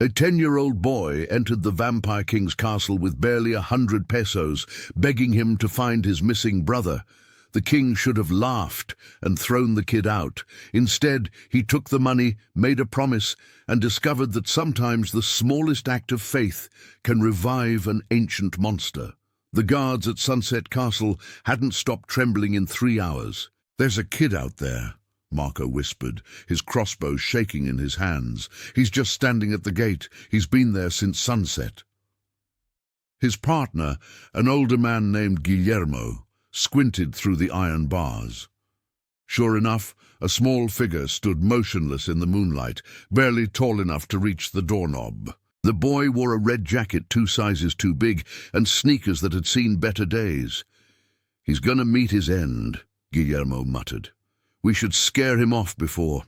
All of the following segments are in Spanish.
A 10-year-old boy entered the Vampire King's castle with barely 100 pesos, begging him to find his missing brother. The king should have laughed and thrown the kid out. Instead, he took the money, made a promise, and discovered that sometimes the smallest act of faith can revive an ancient monster. The guards at Sunset Castle hadn't stopped trembling in 3 hours. "There's a kid out there," Marco whispered, his crossbow shaking in his hands. "He's just standing at the gate. He's been there since sunset." His partner, an older man named Guillermo, squinted through the iron bars. Sure enough, a small figure stood motionless in the moonlight, barely tall enough to reach the doorknob. The boy wore a red jacket 2 sizes too big and sneakers that had seen better days. "He's gonna meet his end," Guillermo muttered. "We should scare him off before—"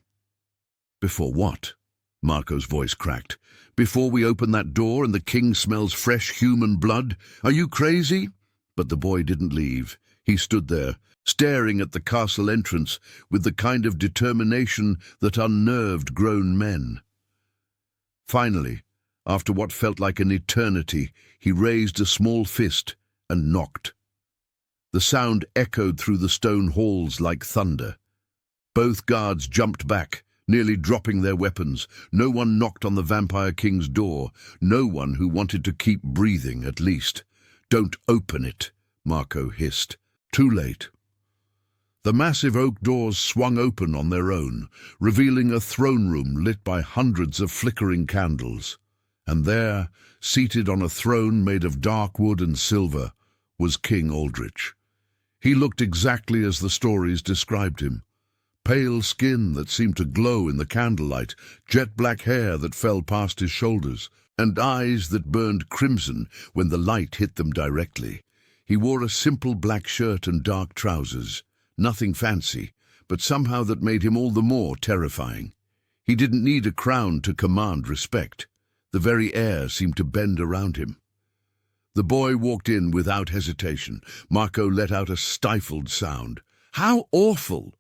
"Before what?" Marco's voice cracked. "Before we open that door and the king smells fresh human blood? Are you crazy?" But the boy didn't leave. He stood there, staring at the castle entrance with the kind of determination that unnerved grown men. Finally, after what felt like an eternity, he raised a small fist and knocked. The sound echoed through the stone halls like thunder. Both guards jumped back, nearly dropping their weapons. No one knocked on the Vampire King's door. No one who wanted to keep breathing, at least. "Don't open it," Marco hissed. Too late. The massive oak doors swung open on their own, revealing a throne room lit by hundreds of flickering candles. And there, seated on a throne made of dark wood and silver, was King Aldrich. He looked exactly as the stories described him. Pale skin that seemed to glow in the candlelight, jet-black hair that fell past his shoulders, and eyes that burned crimson when the light hit them directly. He wore a simple black shirt and dark trousers, nothing fancy, but somehow that made him all the more terrifying. He didn't need a crown to command respect. The very air seemed to bend around him. The boy walked in without hesitation. Marco let out a stifled sound. "How awful!"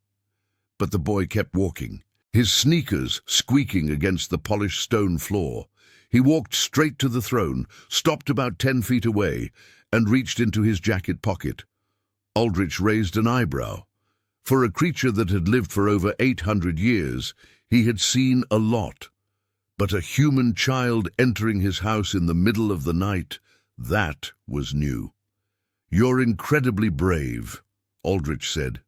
But the boy kept walking, his sneakers squeaking against the polished stone floor. He walked straight to the throne, stopped about 10 feet away, and reached into his jacket pocket. Aldrich raised an eyebrow. For a creature that had lived for over 800 years, he had seen a lot. But a human child entering his house in the middle of the night, that was new. "You're incredibly brave," Aldrich said.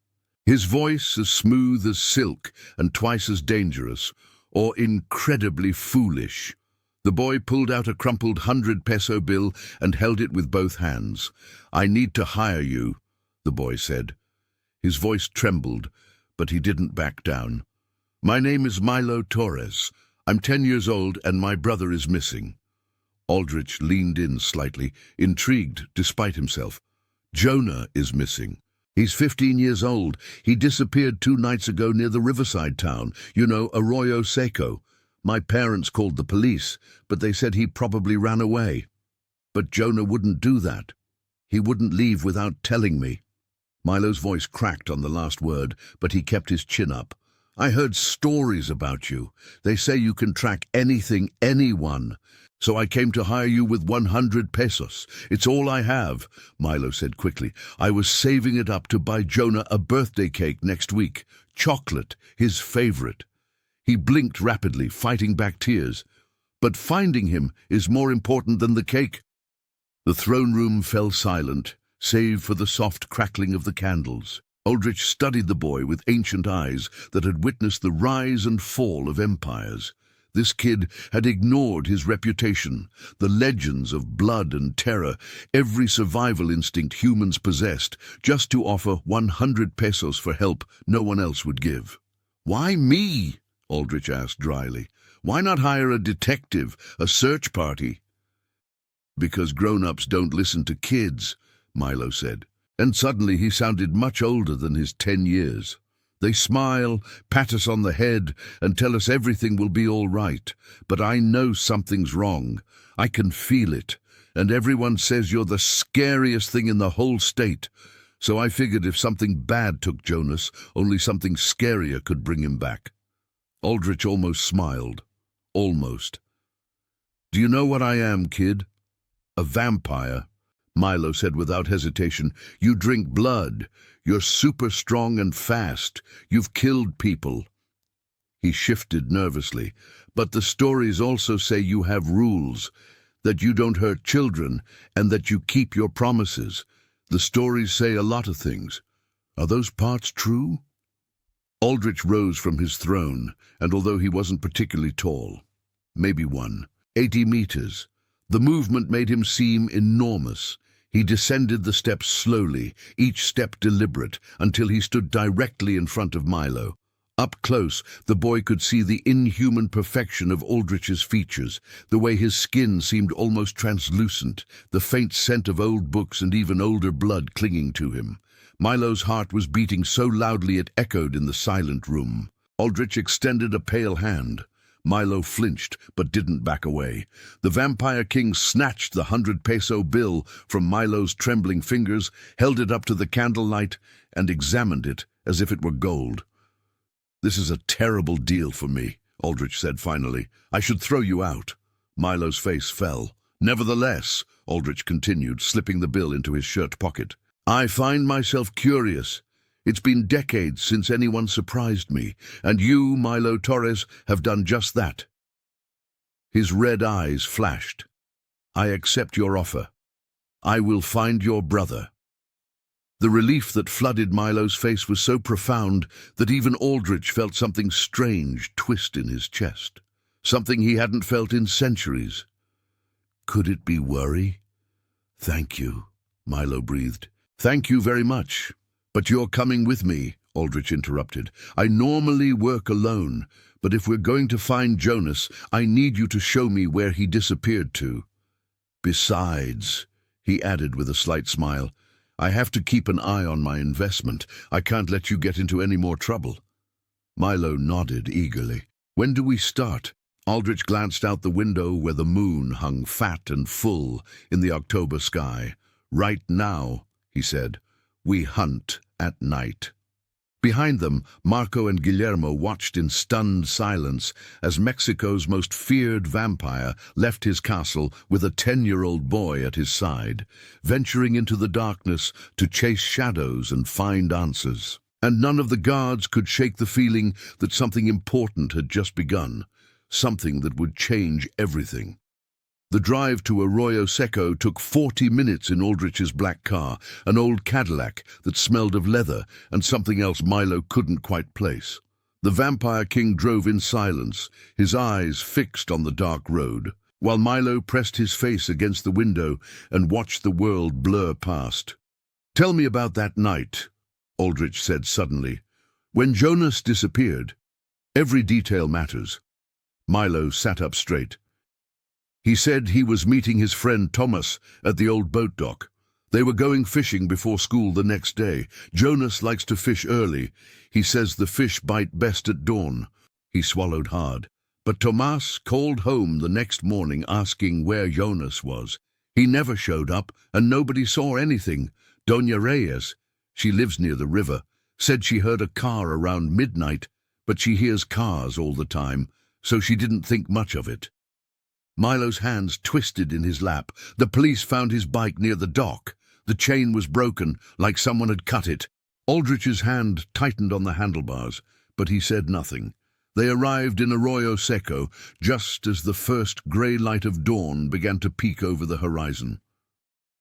His voice as smooth as silk and twice as dangerous, or incredibly foolish. The boy pulled out a crumpled 100-peso bill and held it with both hands. "I need to hire you," the boy said. His voice trembled, but he didn't back down. "My name is Milo Torres. I'm 10 years old and my brother is missing." Aldrich leaned in slightly, intrigued despite himself. "Jonah is missing. He's 15 years old. He disappeared 2 nights ago near the riverside town. You know, Arroyo Seco. My parents called the police, but they said he probably ran away. But Jonah wouldn't do that. He wouldn't leave without telling me." Milo's voice cracked on the last word, but he kept his chin up. "I heard stories about you. They say you can track anything, anyone. So I came to hire you with 100 pesos. It's all I have," Milo said quickly. "I was saving it up to buy Jonah a birthday cake next week. Chocolate, his favorite." He blinked rapidly, fighting back tears. "But finding him is more important than the cake." The throne room fell silent, save for the soft crackling of the candles. Aldrich studied the boy with ancient eyes that had witnessed the rise and fall of empires. This kid had ignored his reputation, the legends of blood and terror, every survival instinct humans possessed, just to offer 100 pesos for help no one else would give. "Why me?" Aldrich asked dryly. "Why not hire a detective, a search party?" "Because grown-ups don't listen to kids," Milo said. And suddenly he sounded much older than his 10 years. "They smile, pat us on the head, and tell us everything will be all right. But I know something's wrong. I can feel it. And everyone says you're the scariest thing in the whole state. So I figured if something bad took Jonas, only something scarier could bring him back." Aldrich almost smiled. Almost. "Do you know what I am, kid?" "A vampire," Milo said without hesitation. "You drink blood. You're super strong and fast. You've killed people." He shifted nervously. "But the stories also say you have rules, that you don't hurt children, and that you keep your promises. The stories say a lot of things. Are those parts true?" Aldrich rose from his throne, and although he wasn't particularly tall, maybe 80 meters, the movement made him seem enormous. He descended the steps slowly, each step deliberate, until he stood directly in front of Milo. Up close, the boy could see the inhuman perfection of Aldrich's features, the way his skin seemed almost translucent, the faint scent of old books and even older blood clinging to him. Milo's heart was beating so loudly it echoed in the silent room. Aldrich extended a pale hand. Milo flinched, but didn't back away. The Vampire King snatched the 100-peso bill from Milo's trembling fingers, held it up to the candlelight, and examined it as if it were gold. "This is a terrible deal for me," Aldrich said finally. "I should throw you out." Milo's face fell. "Nevertheless," Aldrich continued, slipping the bill into his shirt pocket, "I find myself curious. It's been decades since anyone surprised me, and you, Milo Torres, have done just that." His red eyes flashed. "I accept your offer. I will find your brother." The relief that flooded Milo's face was so profound that even Aldrich felt something strange twist in his chest, something he hadn't felt in centuries. Could it be worry? "Thank you," Milo breathed. "Thank you very much. But you're coming with me," Aldrich interrupted. "I normally work alone, but if we're going to find Jonas, I need you to show me where he disappeared to. Besides," he added with a slight smile, "I have to keep an eye on my investment. I can't let you get into any more trouble." Milo nodded eagerly. "When do we start?" Aldrich glanced out the window where the moon hung fat and full in the October sky. "Right now," he said. "We hunt at night." Behind them, Marco and Guillermo watched in stunned silence as Mexico's most feared vampire left his castle with a 10-year-old boy at his side, venturing into the darkness to chase shadows and find answers. And none of the guards could shake the feeling that something important had just begun, something that would change everything. The drive to Arroyo Seco took 40 minutes in Aldrich's black car, an old Cadillac that smelled of leather and something else Milo couldn't quite place. The Vampire King drove in silence, his eyes fixed on the dark road, while Milo pressed his face against the window and watched the world blur past. "Tell me about that night," Aldrich said suddenly. "When Jonas disappeared, every detail matters." Milo sat up straight. "He said he was meeting his friend Thomas at the old boat dock. They were going fishing before school the next day. Jonas likes to fish early. He says the fish bite best at dawn." He swallowed hard. "But Tomas called home the next morning asking where Jonas was. He never showed up, and nobody saw anything. Doña Reyes, she lives near the river, said she heard a car around midnight, but she hears cars all the time, so she didn't think much of it." Milo's hands twisted in his lap. The police found his bike near the dock. The chain was broken, like someone had cut it. Aldrich's hand tightened on the handlebars, but he said nothing. They arrived in Arroyo Seco just as the first grey light of dawn began to peek over the horizon.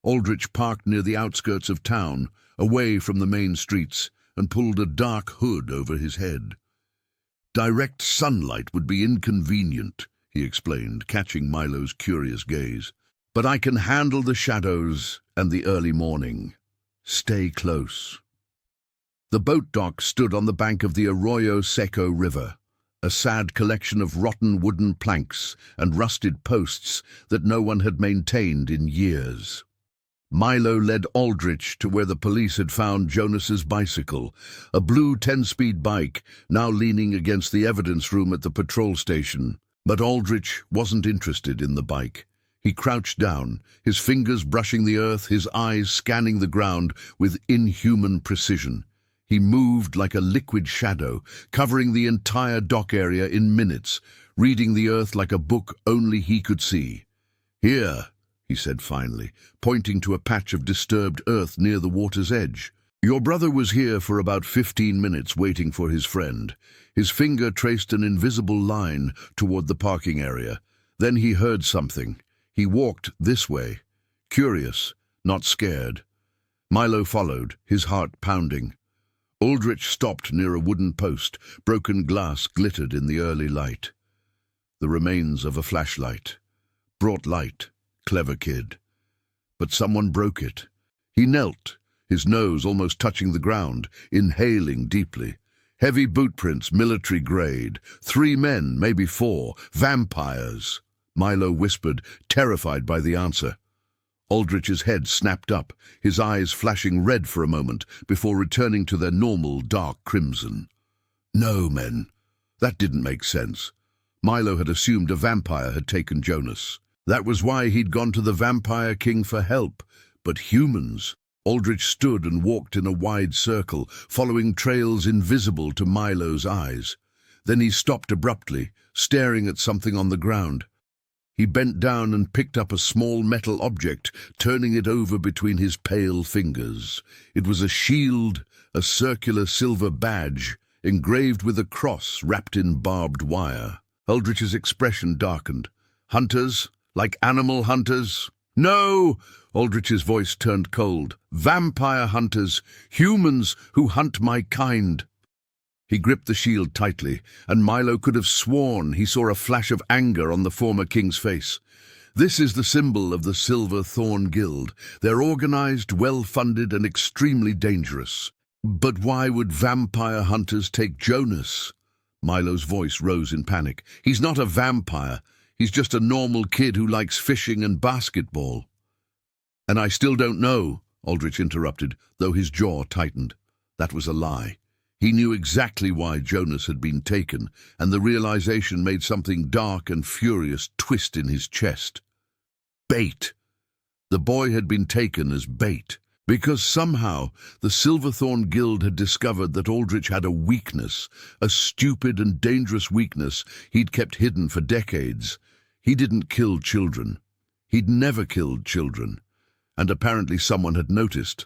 Aldrich parked near the outskirts of town, away from the main streets, and pulled a dark hood over his head. "Direct sunlight would be inconvenient," he explained, catching Milo's curious gaze. "But I can handle the shadows and the early morning. Stay close." The boat dock stood on the bank of the Arroyo Seco River, a sad collection of rotten wooden planks and rusted posts that no one had maintained in years. Milo led Aldrich to where the police had found Jonas's bicycle, a blue 10-speed bike now leaning against the evidence room at the patrol station. But Aldrich wasn't interested in the bike. He crouched down, his fingers brushing the earth, his eyes scanning the ground with inhuman precision. He moved like a liquid shadow, covering the entire dock area in minutes, reading the earth like a book only he could see. Here, he said finally, pointing to a patch of disturbed earth near the water's edge. Your brother was here for about 15 minutes waiting for his friend. His finger traced an invisible line toward the parking area. Then he heard something. He walked this way, curious, not scared. Milo followed, his heart pounding. Aldrich stopped near a wooden post. Broken glass glittered in the early light. The remains of a flashlight. Brought light. Clever kid. But someone broke it. He knelt, his nose almost touching the ground, inhaling deeply. Heavy bootprints, military grade. 3 men, maybe 4. Vampires. Milo whispered, terrified by the answer. Aldrich's head snapped up, his eyes flashing red for a moment before returning to their normal dark crimson. No, men. That didn't make sense. Milo had assumed a vampire had taken Jonas. That was why he'd gone to the Vampire King for help. But humans? Aldrich stood and walked in a wide circle, following trails invisible to Milo's eyes. Then he stopped abruptly, staring at something on the ground. He bent down and picked up a small metal object, turning it over between his pale fingers. It was a shield, a circular silver badge, engraved with a cross wrapped in barbed wire. Aldrich's expression darkened. Hunters? Like animal hunters? No! Aldrich's voice turned cold. Vampire hunters, humans who hunt my kind. He gripped the shield tightly, and Milo could have sworn he saw a flash of anger on the former king's face. This is the symbol of the Silver Thorn Guild. They're organized, well-funded, and extremely dangerous. But why would vampire hunters take Jonas? Milo's voice rose in panic. He's not a vampire. He's just a normal kid who likes fishing and basketball. And I still don't know, Aldrich interrupted, though his jaw tightened. That was a lie. He knew exactly why Jonas had been taken, and the realization made something dark and furious twist in his chest. Bait. The boy had been taken as bait, because somehow the Silverthorn Guild had discovered that Aldrich had a weakness, a stupid and dangerous weakness he'd kept hidden for decades. He didn't kill children. He'd never killed children, and apparently someone had noticed.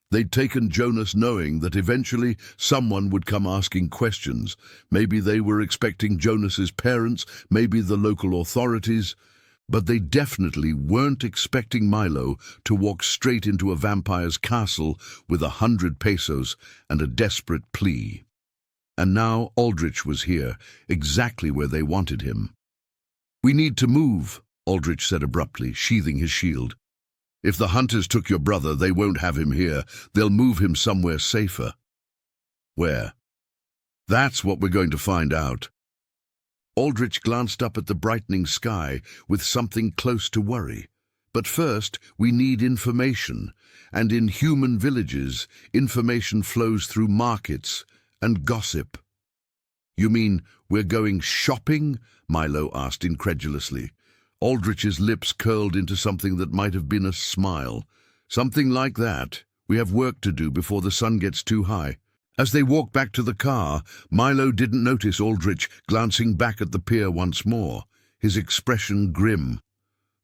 They'd taken Jonas knowing that eventually someone would come asking questions. Maybe they were expecting Jonas's parents, maybe the local authorities, but they definitely weren't expecting Milo to walk straight into a vampire's castle with 100 pesos and a desperate plea. And now Aldrich was here, exactly where they wanted him. We need to move, Aldrich said abruptly, sheathing his shield. If the hunters took your brother, they won't have him here. They'll move him somewhere safer. Where? That's what we're going to find out. Aldrich glanced up at the brightening sky with something close to worry. But first, we need information. And in human villages, information flows through markets and gossip. You mean we're going shopping? Milo asked incredulously. Aldrich's lips curled into something that might have been a smile. Something like that. We have work to do before the sun gets too high. As they walked back to the car, Milo didn't notice Aldrich glancing back at the pier once more, his expression grim.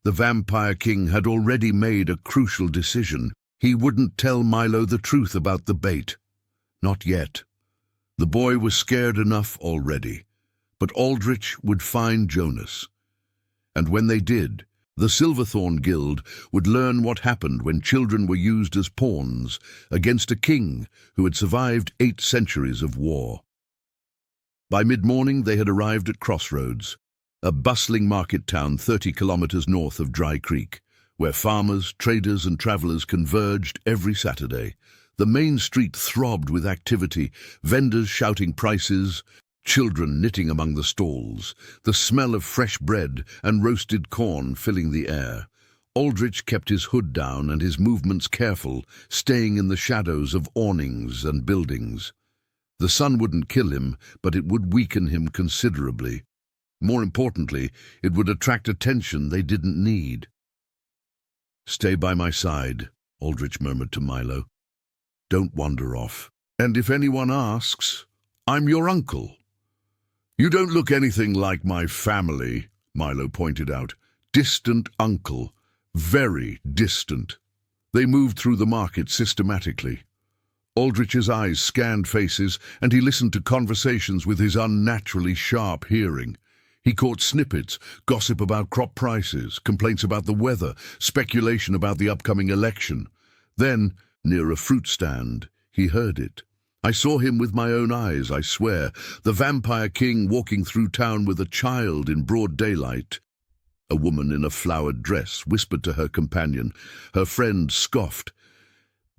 The Vampire King had already made a crucial decision. He wouldn't tell Milo the truth about the bait. Not yet. The boy was scared enough already. But Aldrich would find Jonas. And when they did, the Silverthorn Guild would learn what happened when children were used as pawns against a king who had survived 8 centuries of war. By mid-morning they had arrived at Crossroads, a bustling market town 30 kilometers north of Dry Creek, where farmers, traders and travelers converged every Saturday. The main street throbbed with activity, vendors shouting prices, children knitting among the stalls, the smell of fresh bread and roasted corn filling the air. Aldrich kept his hood down and his movements careful, staying in the shadows of awnings and buildings. The sun wouldn't kill him, but it would weaken him considerably. More importantly, it would attract attention they didn't need. "Stay by my side," Aldrich murmured to Milo. "Don't wander off. And if anyone asks, I'm your uncle." "You don't look anything like my family," Milo pointed out. Distant uncle, very distant. They moved through the market systematically. Aldrich's eyes scanned faces, and he listened to conversations with his unnaturally sharp hearing. He caught snippets, gossip about crop prices, complaints about the weather, speculation about the upcoming election. Then, near a fruit stand, he heard it. I saw him with my own eyes, I swear, the Vampire King walking through town with a child in broad daylight. A woman in a flowered dress whispered to her companion. Her friend scoffed.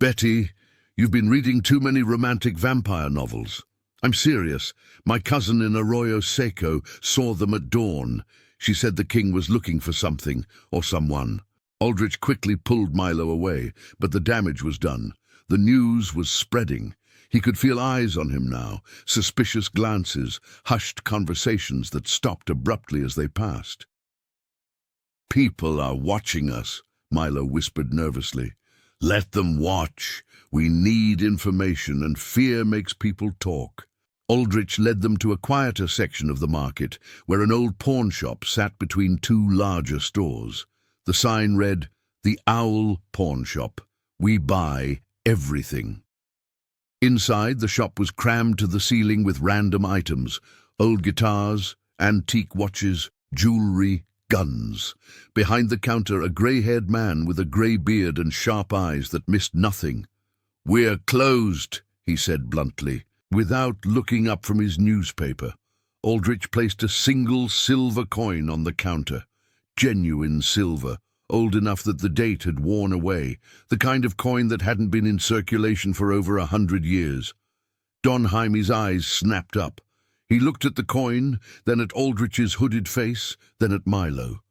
"Betty, you've been reading too many romantic vampire novels." "I'm serious. My cousin in Arroyo Seco saw them at dawn. She said the king was looking for something, or someone." Aldrich quickly pulled Milo away, but the damage was done. The news was spreading. He could feel eyes on him now, suspicious glances, hushed conversations that stopped abruptly as they passed. "People are watching us," Milo whispered nervously. "Let them watch. We need information, and fear makes people talk." Aldrich led them to a quieter section of the market, where an old pawn shop sat between two larger stores. The sign read, "The Owl Pawn Shop. We buy everything." Inside, the shop was crammed to the ceiling with random items: old guitars, antique watches, jewelry, guns. Behind the counter, a grey-haired man with a grey beard and sharp eyes that missed nothing. "We're closed," he said bluntly. Without looking up from his newspaper, Aldrich placed a single silver coin on the counter. Genuine silver, old enough that the date had worn away, the kind of coin that hadn't been in circulation for over 100 years. Don Jaime's eyes snapped up. He looked at the coin, then at Aldrich's hooded face, then at Milo.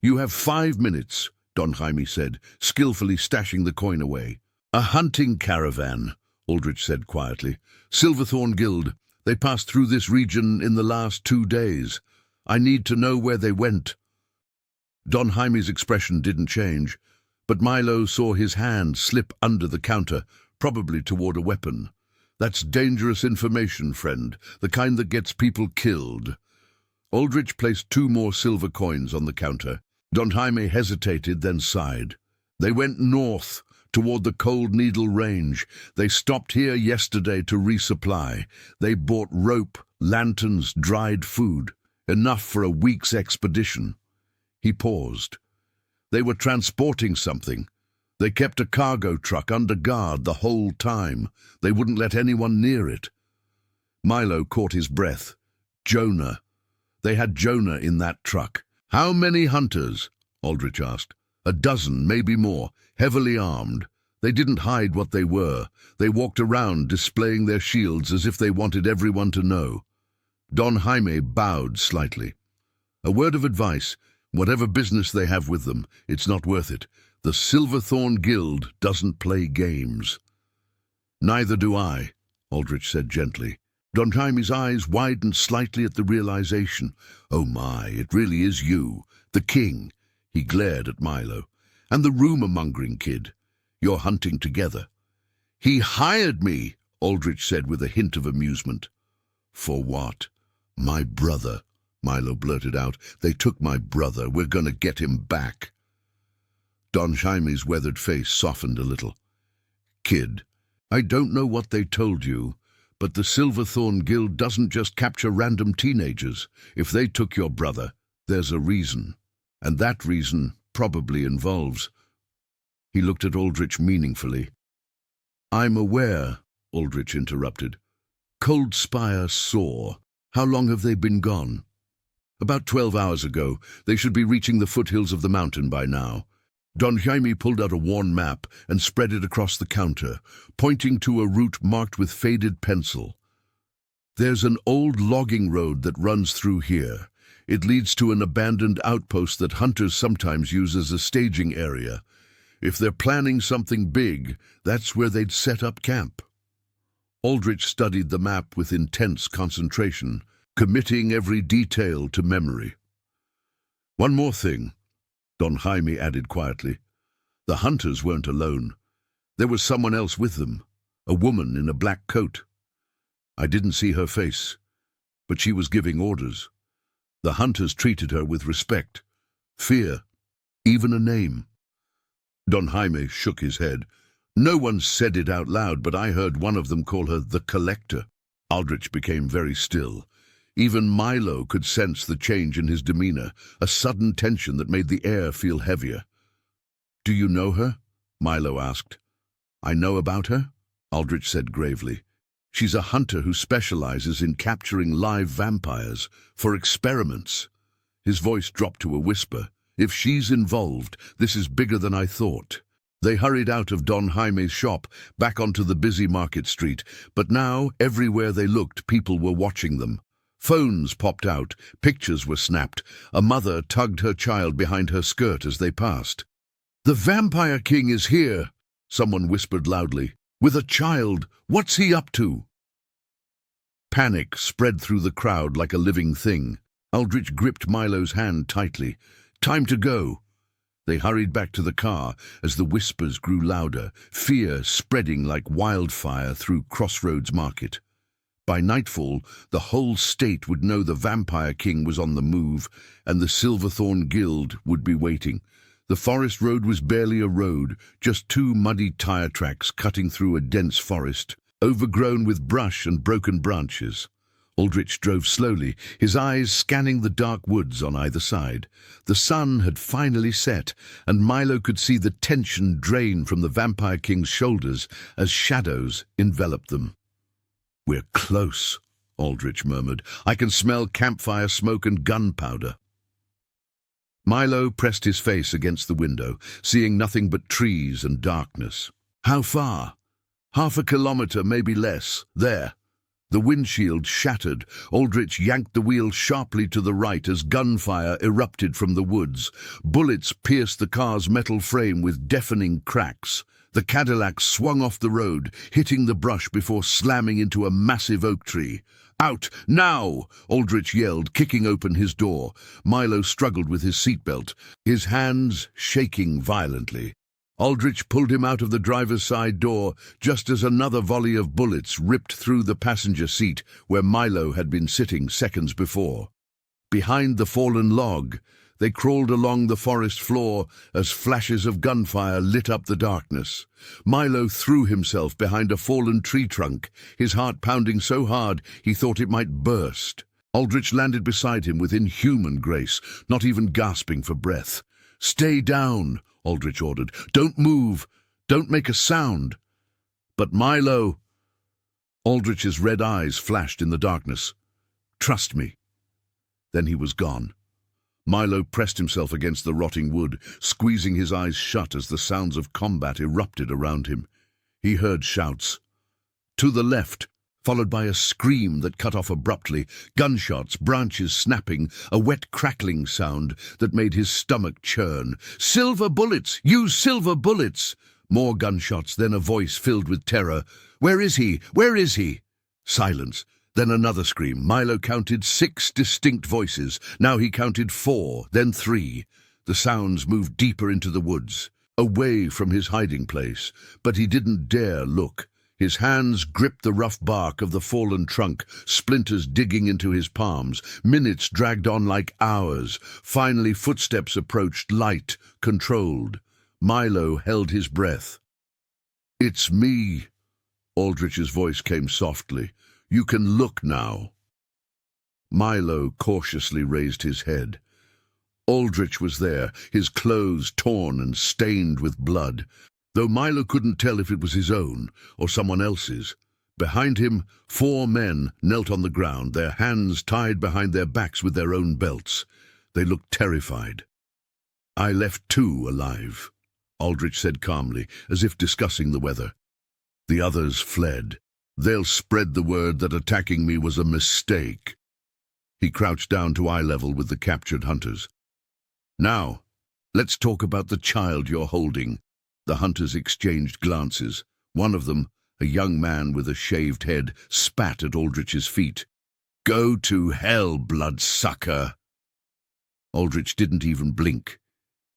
"You have 5 minutes," Don Jaime said, skillfully stashing the coin away. "A hunting caravan," Aldrich said quietly. "Silverthorn Guild. They passed through this region in the last 2 days. I need to know where they went." Don Jaime's expression didn't change, but Milo saw his hand slip under the counter, probably toward a weapon. "That's dangerous information, friend, the kind that gets people killed." Aldrich placed 2 more silver coins on the counter. Don Jaime hesitated, then sighed. "They went north, toward the Cold Needle Range. They stopped here yesterday to resupply. They bought rope, lanterns, dried food, enough for a week's expedition." He paused. "They were transporting something. They kept a cargo truck under guard the whole time. They wouldn't let anyone near it." Milo caught his breath. Jonah. They had Jonah in that truck. "How many hunters?" Aldrich asked. "A dozen, maybe more, heavily armed. They didn't hide what they were. They walked around displaying their shields as if they wanted everyone to know." Don Jaime bowed slightly. "A word of advice. Whatever business they have with them, it's not worth it. The Silverthorn Guild doesn't play games." "Neither do I," Aldrich said gently. Don Jaime's eyes widened slightly at the realization. "Oh my, it really is you, the king." He glared at Milo. "And the rumor-mongering kid. You're hunting together." "He hired me," Aldrich said with a hint of amusement. "For what?" "My brother," Milo blurted out. "They took my brother. We're going to get him back." Don Jaime's weathered face softened a little. "Kid, I don't know what they told you, but the Silverthorn Guild doesn't just capture random teenagers. If they took your brother, there's a reason. And that reason probably involves—" He looked at Aldrich meaningfully. "I'm aware," Aldrich interrupted. "Coldspire saw. How long have they been gone?" "About 12 hours ago. They should be reaching the foothills of the mountain by now." Don Jaime pulled out a worn map and spread it across the counter, pointing to a route marked with faded pencil. "There's an old logging road that runs through here. It leads to an abandoned outpost that hunters sometimes use as a staging area. If they're planning something big, that's where they'd set up camp." Aldrich studied the map with intense concentration, committing every detail to memory. "One more thing," Don Jaime added quietly. "The hunters weren't alone. There was someone else with them, a woman in a black coat. I didn't see her face, but she was giving orders. The hunters treated her with respect. Fear. Even a name. Don Jaime shook his head. No one said it out loud, but I heard one of them call her the Collector. Aldrich became very still. Even Milo could sense the change in his demeanor, a sudden tension that made the air feel heavier. "Do you know her?" Milo asked. "I know about her," Aldrich said gravely. "She's a hunter who specializes in capturing live vampires for experiments." His voice dropped to a whisper. "If she's involved, this is bigger than I thought." They hurried out of Don Jaime's shop, back onto the busy market street, but now, everywhere they looked, people were watching them. Phones popped out, pictures were snapped. A mother tugged her child behind her skirt as they passed. "The Vampire King is here," someone whispered loudly. "With a child. What's he up to?" Panic spread through the crowd like a living thing. Aldrich gripped Milo's hand tightly. "Time to go." They hurried back to the car as the whispers grew louder, fear spreading like wildfire through Crossroads Market. By nightfall, the whole state would know the Vampire King was on the move, and the Silverthorn Guild would be waiting. The forest road was barely a road, just two muddy tire tracks cutting through a dense forest, overgrown with brush and broken branches. Aldrich drove slowly, his eyes scanning the dark woods on either side. The sun had finally set, and Milo could see the tension drain from the Vampire King's shoulders as shadows enveloped them. "We're close," Aldrich murmured. "I can smell campfire smoke and gunpowder." Milo pressed his face against the window, seeing nothing but trees and darkness. "How far?" "Half a kilometer, maybe less. There." The windshield shattered. Aldrich yanked the wheel sharply to the right as gunfire erupted from the woods. Bullets pierced the car's metal frame with deafening cracks. The Cadillac swung off the road, hitting the brush before slamming into a massive oak tree. "Out, now!" Aldrich yelled, kicking open his door. Milo struggled with his seatbelt, his hands shaking violently. Aldrich pulled him out of the driver's side door just as another volley of bullets ripped through the passenger seat where Milo had been sitting seconds before. Behind the fallen log, they crawled along the forest floor as flashes of gunfire lit up the darkness. Milo threw himself behind a fallen tree trunk, his heart pounding so hard he thought it might burst. Aldrich landed beside him with inhuman grace, not even gasping for breath. "Stay down," Aldrich ordered. "Don't move. Don't make a sound." "But Milo—" Aldrich's red eyes flashed in the darkness. "Trust me." Then he was gone. Milo pressed himself against the rotting wood, squeezing his eyes shut as the sounds of combat erupted around him. He heard shouts. To the left, followed by a scream that cut off abruptly, gunshots, branches snapping, a wet crackling sound that made his stomach churn. "Silver bullets! Use silver bullets!" More gunshots, then a voice filled with terror. "Where is he? Where is he?" Silence. Then another scream. Milo counted 6 distinct voices. Now he counted 4, then 3. The sounds moved deeper into the woods, away from his hiding place, but he didn't dare look. His hands gripped the rough bark of the fallen trunk, splinters digging into his palms. Minutes dragged on like hours. Finally, footsteps approached, light, controlled. Milo held his breath. "It's me," Aldrich's voice came softly. "You can look now." Milo cautiously raised his head. Aldrich was there, his clothes torn and stained with blood, though Milo couldn't tell if it was his own or someone else's. Behind him, 4 men knelt on the ground, their hands tied behind their backs with their own belts. They looked terrified. "I left 2 alive," Aldrich said calmly, as if discussing the weather. "The others fled. They'll spread the word that attacking me was a mistake." He crouched down to eye level with the captured hunters. "Now, let's talk about the child you're holding." The hunters exchanged glances. One of them, a young man with a shaved head, spat at Aldrich's feet. "Go to hell, bloodsucker!" Aldrich didn't even blink.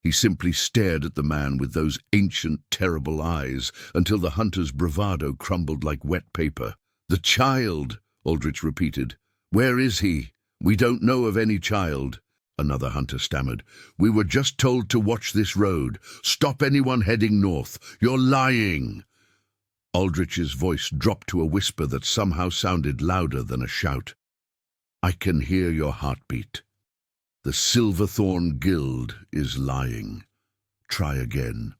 He simply stared at the man with those ancient, terrible eyes until the hunter's bravado crumbled like wet paper. "The child," Aldrich repeated. "Where is he? We don't know of any child." another hunter stammered. "We were just told to watch this road. Stop anyone heading north. You're lying." Aldrich's voice dropped to a whisper that somehow sounded louder than a shout. "I can hear your heartbeat. The Silverthorn Guild is lying. Try again."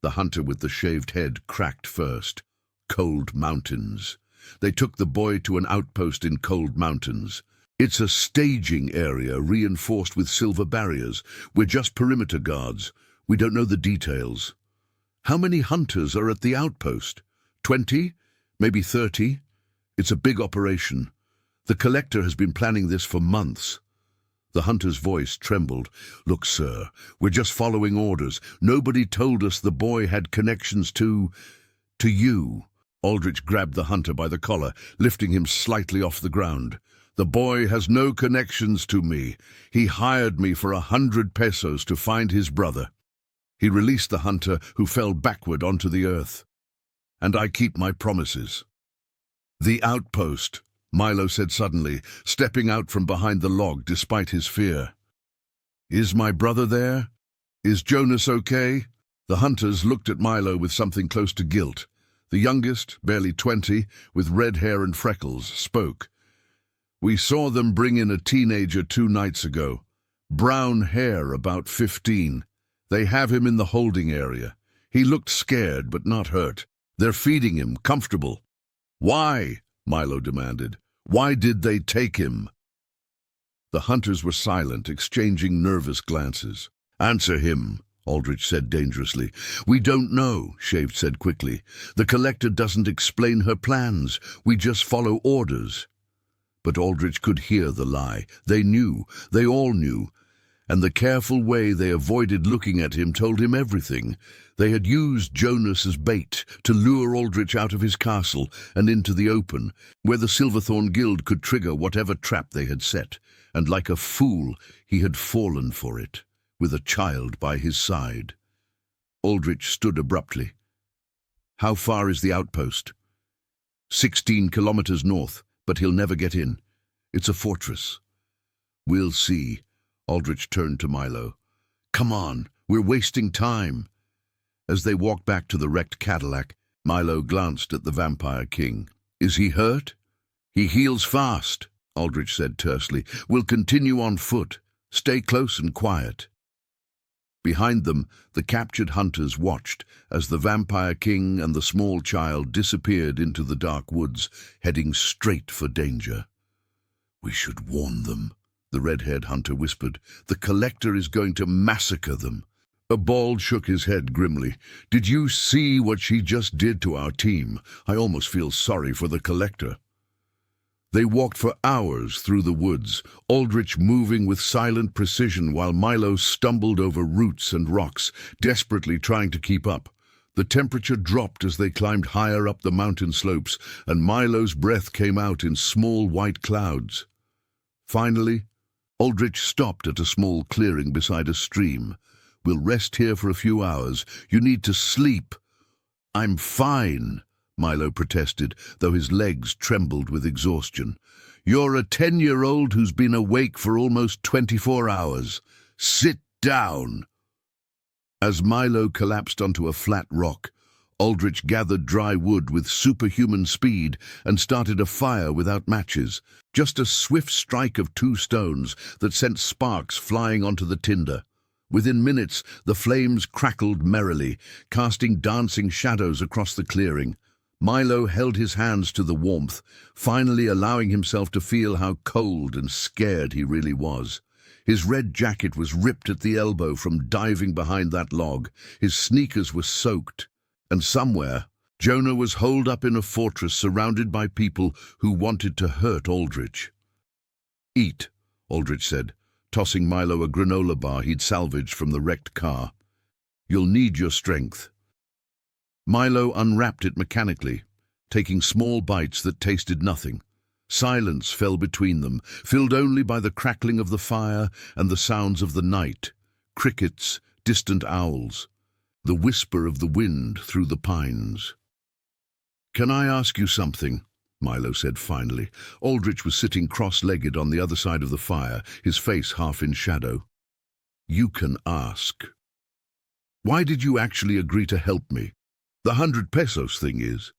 The hunter with the shaved head cracked first. Cold Mountains. They took the boy to an outpost in Cold Mountains. "It's a staging area reinforced with silver barriers. We're just perimeter guards. We don't know the details." "How many hunters are at the outpost? 20? Maybe 30? It's a big operation. The Collector has been planning this for months." The hunter's voice trembled. "Look, sir, we're just following orders. Nobody told us the boy had connections to you." Aldrich grabbed the hunter by the collar, lifting him slightly off the ground. "The boy has no connections to me. He hired me for 100 pesos to find his brother." He released the hunter, who fell backward onto the earth. "And I keep my promises." "The outpost," Milo said suddenly, stepping out from behind the log despite his fear. "Is my brother there? Is Jonas okay?" The hunters looked at Milo with something close to guilt. The youngest, barely 20, with red hair and freckles, spoke. "We saw them bring in a teenager 2 nights ago. Brown hair, about 15. They have him in the holding area. He looked scared, but not hurt. They're feeding him, comfortable." "Why?" Milo demanded. "Why did they take him?" The hunters were silent, exchanging nervous glances. "Answer him," Aldrich said dangerously. "We don't know," Shaved said quickly. "The Collector doesn't explain her plans. We just follow orders." But Aldrich could hear the lie. They knew. They all knew. And the careful way they avoided looking at him told him everything. They had used Jonas as bait to lure Aldrich out of his castle and into the open, where the Silverthorn Guild could trigger whatever trap they had set. And like a fool, he had fallen for it, with a child by his side. Aldrich stood abruptly. "How far is the outpost?" 16 kilometers north, but he'll never get in. It's a fortress." "We'll see." Aldrich turned to Milo. "Come on, we're wasting time." As they walked back to the wrecked Cadillac, Milo glanced at the Vampire King. "Is he hurt?" "He heals fast," Aldrich said tersely. "We'll continue on foot. Stay close and quiet." Behind them, the captured hunters watched as the Vampire King and the small child disappeared into the dark woods, heading straight for danger. "We should warn them," the red-haired hunter whispered. "The Collector is going to massacre them." A bald shook his head grimly. "Did you see what she just did to our team? I almost feel sorry for the Collector." They walked for hours through the woods, Aldrich moving with silent precision while Milo stumbled over roots and rocks, desperately trying to keep up. The temperature dropped as they climbed higher up the mountain slopes, and Milo's breath came out in small white clouds. Finally, Aldrich stopped at a small clearing beside a stream. "We'll rest here for a few hours. You need to sleep." "I'm fine," Milo protested, though his legs trembled with exhaustion. "You're a 10-year-old who's been awake for almost 24 hours. Sit down." As Milo collapsed onto a flat rock, Aldrich gathered dry wood with superhuman speed and started a fire without matches, just a swift strike of 2 stones that sent sparks flying onto the tinder. Within minutes, the flames crackled merrily, casting dancing shadows across the clearing. Milo held his hands to the warmth, finally allowing himself to feel how cold and scared he really was. His red jacket was ripped at the elbow from diving behind that log. His sneakers were soaked. And somewhere, Jonah was holed up in a fortress surrounded by people who wanted to hurt Aldrich. "Eat," Aldrich said, tossing Milo a granola bar he'd salvaged from the wrecked car. "You'll need your strength." Milo unwrapped it mechanically, taking small bites that tasted nothing. Silence fell between them, filled only by the crackling of the fire and the sounds of the night, crickets, distant owls, the whisper of the wind through the pines. "Can I ask you something?" Milo said finally. Aldrich was sitting cross-legged on the other side of the fire, his face half in shadow. You can ask. Why did you actually agree to help me? The 100 pesos thing is.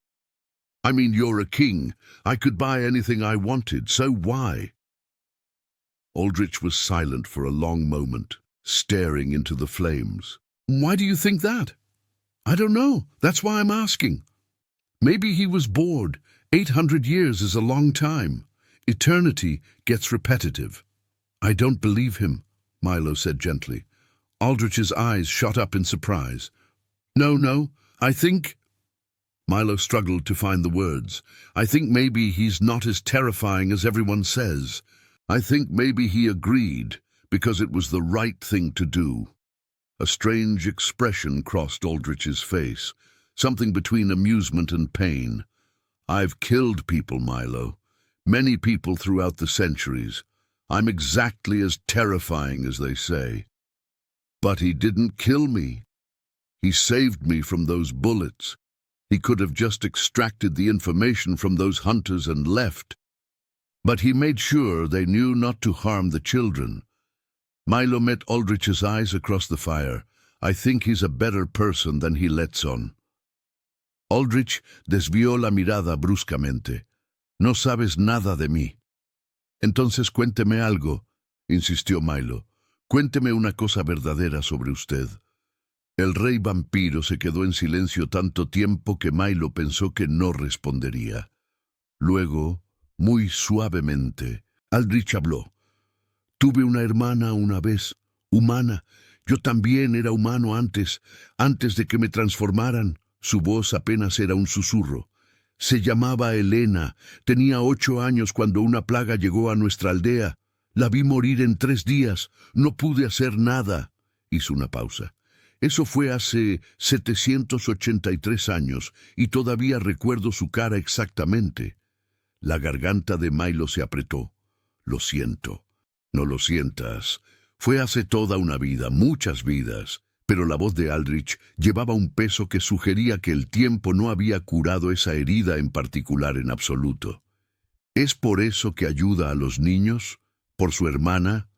I mean, you're a king. I could buy anything I wanted, so why? Aldrich was silent for a long moment, staring into the flames. Why do you think that? I don't know. That's why I'm asking. Maybe he was bored. 800 years is a long time. Eternity gets repetitive. I don't believe him, Milo said gently. Aldrich's eyes shot up in surprise. No, I think... Milo struggled to find the words. I think maybe he's not as terrifying as everyone says. I think maybe he agreed because it was the right thing to do. A strange expression crossed Aldrich's face, something between amusement and pain. I've killed people, Milo. Many people throughout the centuries. I'm exactly as terrifying as they say. But he didn't kill me. He saved me from those bullets. He could have just extracted the information from those hunters and left. But he made sure they knew not to harm the children. Milo met Aldrich's eyes across the fire. I think he's a better person than he lets on. Aldrich desvió la mirada bruscamente. No sabes nada de mí. Entonces cuénteme algo, insistió Milo. Cuénteme una cosa verdadera sobre usted. El rey vampiro se quedó en silencio tanto tiempo que Milo pensó que no respondería. Luego, muy suavemente, Aldrich habló. Tuve una hermana una vez, humana. Yo también era humano antes de que me transformaran. Su voz apenas era un susurro. Se llamaba Elena. Tenía 8 años cuando una plaga llegó a nuestra aldea. La vi morir en 3 días. No pude hacer nada. Hizo una pausa. Eso fue hace 783 años y todavía recuerdo su cara exactamente. La garganta de Milo se apretó. Lo siento. No lo sientas. Fue hace toda una vida, muchas vidas, pero la voz de Aldrich llevaba un peso que sugería que el tiempo no había curado esa herida en particular en absoluto. ¿Es por eso que ayuda a los niños? ¿Por su hermana?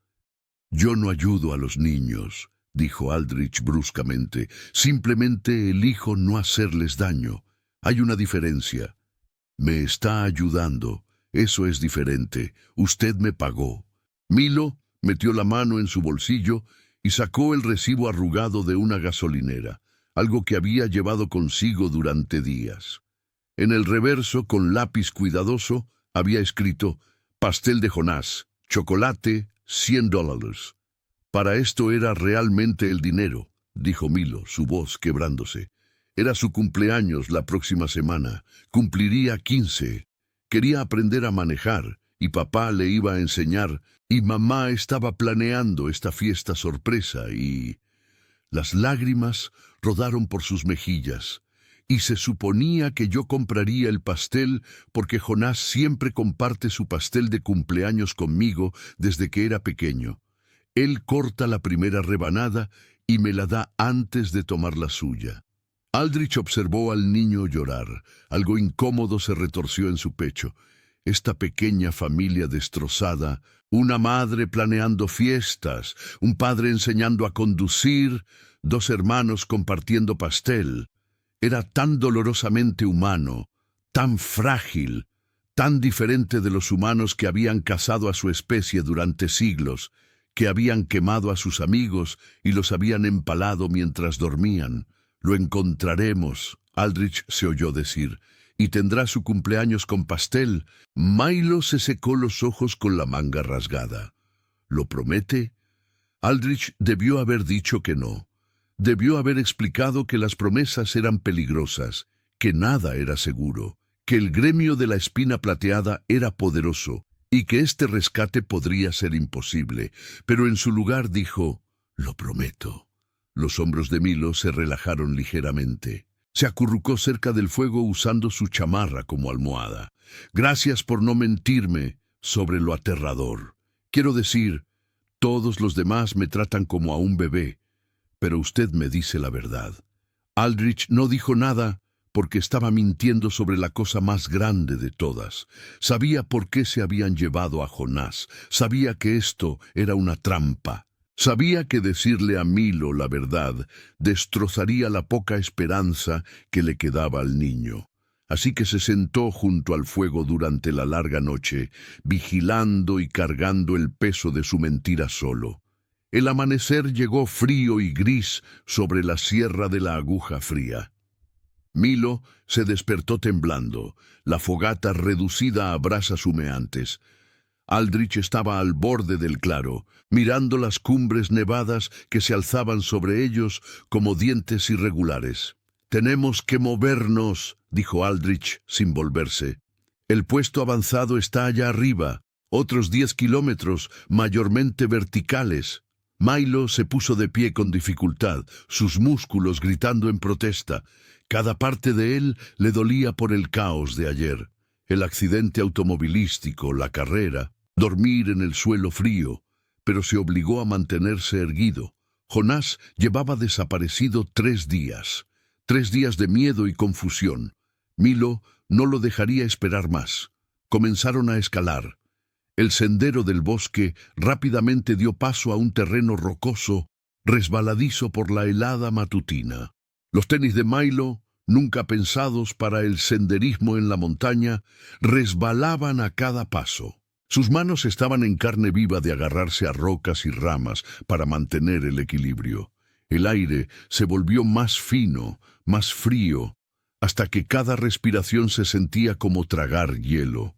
Yo no ayudo a los niños, dijo Aldrich bruscamente. Simplemente elijo no hacerles daño. Hay una diferencia. Me está ayudando. Eso es diferente. Usted me pagó. Milo metió la mano en su bolsillo y sacó el recibo arrugado de una gasolinera, algo que había llevado consigo durante días. En el reverso, con lápiz cuidadoso, había escrito «Pastel de Jonás, chocolate, $100». Para esto era realmente el dinero, dijo Milo, su voz quebrándose. Era su cumpleaños la próxima semana. Cumpliría 15. Quería aprender a manejar y papá le iba a enseñar y mamá estaba planeando esta fiesta sorpresa y... Las lágrimas rodaron por sus mejillas y se suponía que yo compraría el pastel porque Jonás siempre comparte su pastel de cumpleaños conmigo desde que era pequeño. Él corta la primera rebanada y me la da antes de tomar la suya. Aldrich observó al niño llorar. Algo incómodo se retorció en su pecho. Esta pequeña familia destrozada, una madre planeando fiestas, un padre enseñando a conducir, 2 hermanos compartiendo pastel. Era tan dolorosamente humano, tan frágil, tan diferente de los humanos que habían cazado a su especie durante siglos, que habían quemado a sus amigos y los habían empalado mientras dormían. Lo encontraremos, Aldrich se oyó decir, y tendrá su cumpleaños con pastel. Milo se secó los ojos con la manga rasgada. ¿Lo promete? Aldrich debió haber dicho que no. Debió haber explicado que las promesas eran peligrosas, que nada era seguro, que el gremio de la espina plateada era poderoso y que este rescate podría ser imposible, pero en su lugar dijo, «Lo prometo». Los hombros de Milo se relajaron ligeramente. Se acurrucó cerca del fuego usando su chamarra como almohada. «Gracias por no mentirme sobre lo aterrador. Quiero decir, todos los demás me tratan como a un bebé, pero usted me dice la verdad». Aldrich no dijo nada porque estaba mintiendo sobre la cosa más grande de todas. Sabía por qué se habían llevado a Jonás. Sabía que esto era una trampa. Sabía que decirle a Milo la verdad destrozaría la poca esperanza que le quedaba al niño. Así que se sentó junto al fuego durante la larga noche, vigilando y cargando el peso de su mentira solo. El amanecer llegó frío y gris sobre la sierra de la aguja fría. Milo se despertó temblando, la fogata reducida a brasas humeantes. Aldrich estaba al borde del claro, mirando las cumbres nevadas que se alzaban sobre ellos como dientes irregulares. «Tenemos que movernos», dijo Aldrich sin volverse. «El puesto avanzado está allá arriba, otros 10 kilómetros, mayormente verticales». Milo se puso de pie con dificultad, sus músculos gritando en protesta. Cada parte de él le dolía por el caos de ayer. El accidente automovilístico, la carrera, dormir en el suelo frío, pero se obligó a mantenerse erguido. Jonás llevaba desaparecido 3 días. 3 días de miedo y confusión. Milo no lo dejaría esperar más. Comenzaron a escalar. El sendero del bosque rápidamente dio paso a un terreno rocoso, resbaladizo por la helada matutina. Los tenis de Milo, nunca pensados para el senderismo en la montaña, resbalaban a cada paso. Sus manos estaban en carne viva de agarrarse a rocas y ramas para mantener el equilibrio. El aire se volvió más fino, más frío, hasta que cada respiración se sentía como tragar hielo.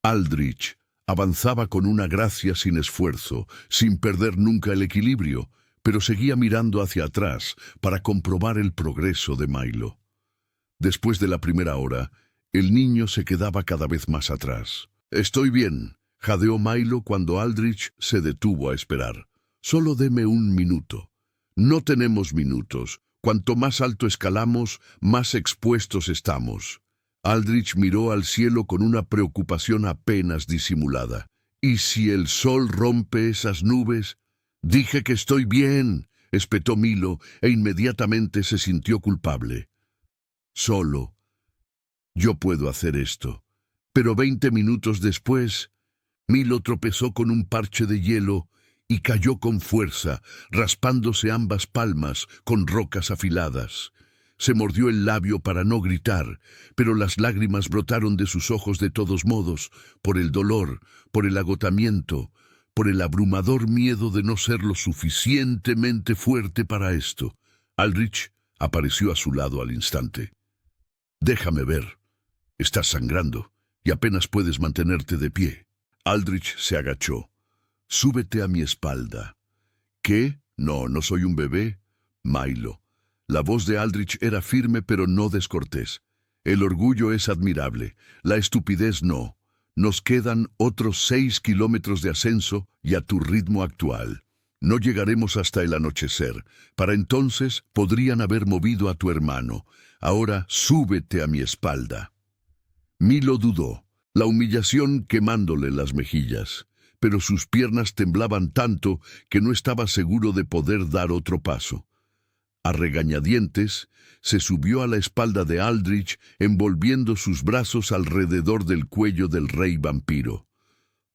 Aldrich avanzaba con una gracia sin esfuerzo, sin perder nunca el equilibrio, pero seguía mirando hacia atrás para comprobar el progreso de Milo. Después de la primera hora, el niño se quedaba cada vez más atrás. «Estoy bien», jadeó Milo cuando Aldrich se detuvo a esperar. «Solo deme 1 minuto». «No tenemos minutos. Cuanto más alto escalamos, más expuestos estamos». Aldrich miró al cielo con una preocupación apenas disimulada. «¿Y si el sol rompe esas nubes?» «Dije que estoy bien», espetó Milo, e inmediatamente se sintió culpable. «Solo yo puedo hacer esto». Pero 20 minutos después, Milo tropezó con un parche de hielo y cayó con fuerza, raspándose ambas palmas con rocas afiladas. Se mordió el labio para no gritar, pero las lágrimas brotaron de sus ojos de todos modos, por el dolor, por el agotamiento, por el abrumador miedo de no ser lo suficientemente fuerte para esto. Aldrich apareció a su lado al instante. «Déjame ver. Estás sangrando y apenas puedes mantenerte de pie». Aldrich se agachó. «Súbete a mi espalda». «¿Qué? No soy un bebé». «Milo». La voz de Aldrich era firme pero no descortés. «El orgullo es admirable, la estupidez no. Nos quedan otros 6 kilómetros de ascenso y a tu ritmo actual. No llegaremos hasta el anochecer. Para entonces podrían haber movido a tu hermano. Ahora súbete a mi espalda». Milo dudó, la humillación quemándole las mejillas, pero sus piernas temblaban tanto que no estaba seguro de poder dar otro paso. A regañadientes, se subió a la espalda de Aldrich, envolviendo sus brazos alrededor del cuello del rey vampiro.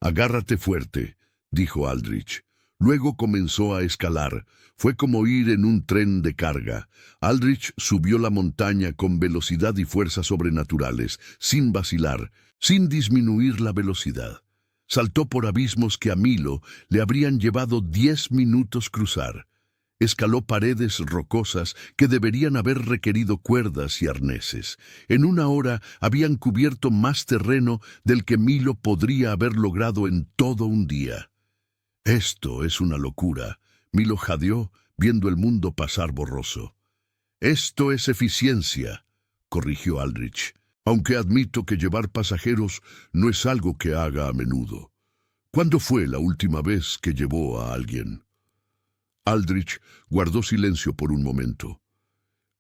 «Agárrate fuerte», dijo Aldrich. Luego comenzó a escalar. Fue como ir en un tren de carga. Aldrich subió la montaña con velocidad y fuerza sobrenaturales, sin vacilar, sin disminuir la velocidad. Saltó por abismos que a Milo le habrían llevado 10 minutos cruzar. Escaló paredes rocosas que deberían haber requerido cuerdas y arneses. En 1 hora habían cubierto más terreno del que Milo podría haber logrado en todo un día. «Esto es una locura», Milo jadeó, viendo el mundo pasar borroso. «Esto es eficiencia», corrigió Aldrich, «aunque admito que llevar pasajeros no es algo que haga a menudo. ¿Cuándo fue la última vez que llevó a alguien?» Aldrich guardó silencio por un momento.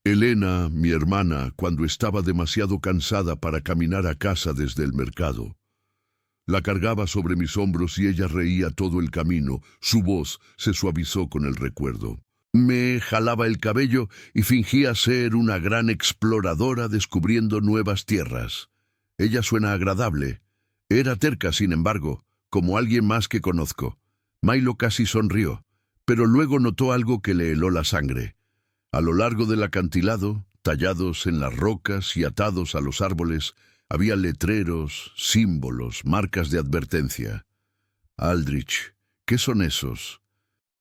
«Elena, mi hermana, cuando estaba demasiado cansada para caminar a casa desde el mercado. La cargaba sobre mis hombros y ella reía todo el camino. Su voz se suavizó con el recuerdo. Me jalaba el cabello y fingía ser una gran exploradora descubriendo nuevas tierras. Ella suena agradable. Era terca, sin embargo, como alguien más que conozco. Milo casi sonrió, pero luego notó algo que le heló la sangre. A lo largo del acantilado, tallados en las rocas y atados a los árboles, había letreros, símbolos, marcas de advertencia. Aldrich, ¿qué son esos?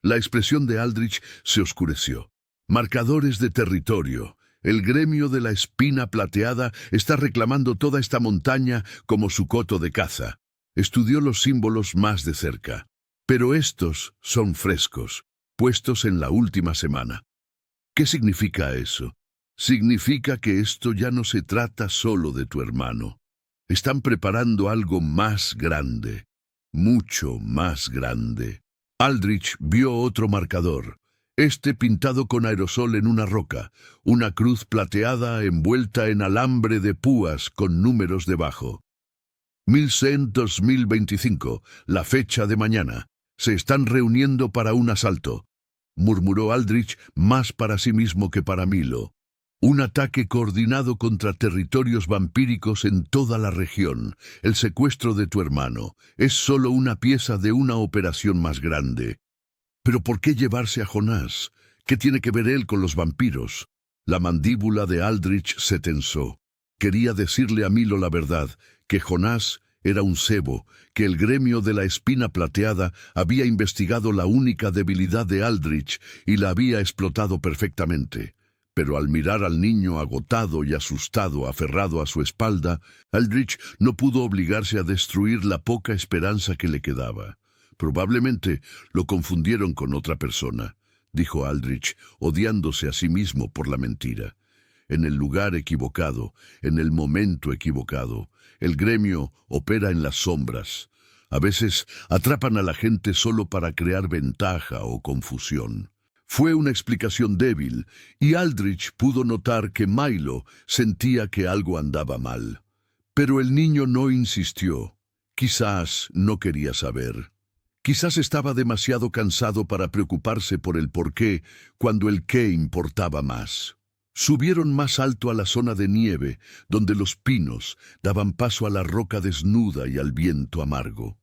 La expresión de Aldrich se oscureció. Marcadores de territorio. El gremio de la espina plateada está reclamando toda esta montaña como su coto de caza. Estudió los símbolos más de cerca. Pero estos son frescos, puestos en la última semana. ¿Qué significa eso? Significa que esto ya no se trata solo de tu hermano. Están preparando algo más grande, mucho más grande. Aldrich vio otro marcador, este pintado con aerosol en una roca, una cruz plateada envuelta en alambre de púas con números debajo. 1100-2025, la fecha de mañana. Se están reuniendo para un asalto, murmuró Aldrich más para sí mismo que para Milo. Un ataque coordinado contra territorios vampíricos en toda la región. El secuestro de tu hermano es solo una pieza de una operación más grande. ¿Pero por qué llevarse a Jonás? ¿Qué tiene que ver él con los vampiros? La mandíbula de Aldrich se tensó. Quería decirle a Milo la verdad, que Jonás era un cebo, que el gremio de la espina plateada había investigado la única debilidad de Aldrich y la había explotado perfectamente. Pero al mirar al niño agotado y asustado aferrado a su espalda, Aldrich no pudo obligarse a destruir la poca esperanza que le quedaba. Probablemente lo confundieron con otra persona, dijo Aldrich, odiándose a sí mismo por la mentira. En el lugar equivocado, en el momento equivocado. El gremio opera en las sombras. A veces atrapan a la gente solo para crear ventaja o confusión. Fue una explicación débil, y Aldrich pudo notar que Milo sentía que algo andaba mal. Pero el niño no insistió. Quizás no quería saber. Quizás estaba demasiado cansado para preocuparse por el porqué, cuando el qué importaba más. Subieron más alto a la zona de nieve, donde los pinos daban paso a la roca desnuda y al viento amargo.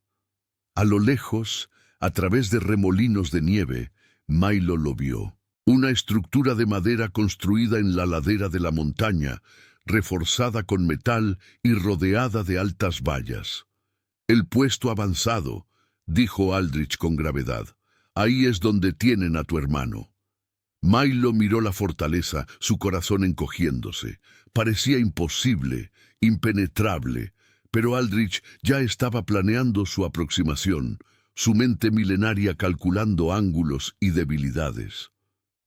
A lo lejos, a través de remolinos de nieve, Milo lo vio. Una estructura de madera construida en la ladera de la montaña, reforzada con metal y rodeada de altas vallas. El puesto avanzado, dijo Aldrich con gravedad. Ahí es donde tienen a tu hermano. Milo miró la fortaleza, su corazón encogiéndose. Parecía imposible, impenetrable, pero Aldrich ya estaba planeando su aproximación, su mente milenaria calculando ángulos y debilidades.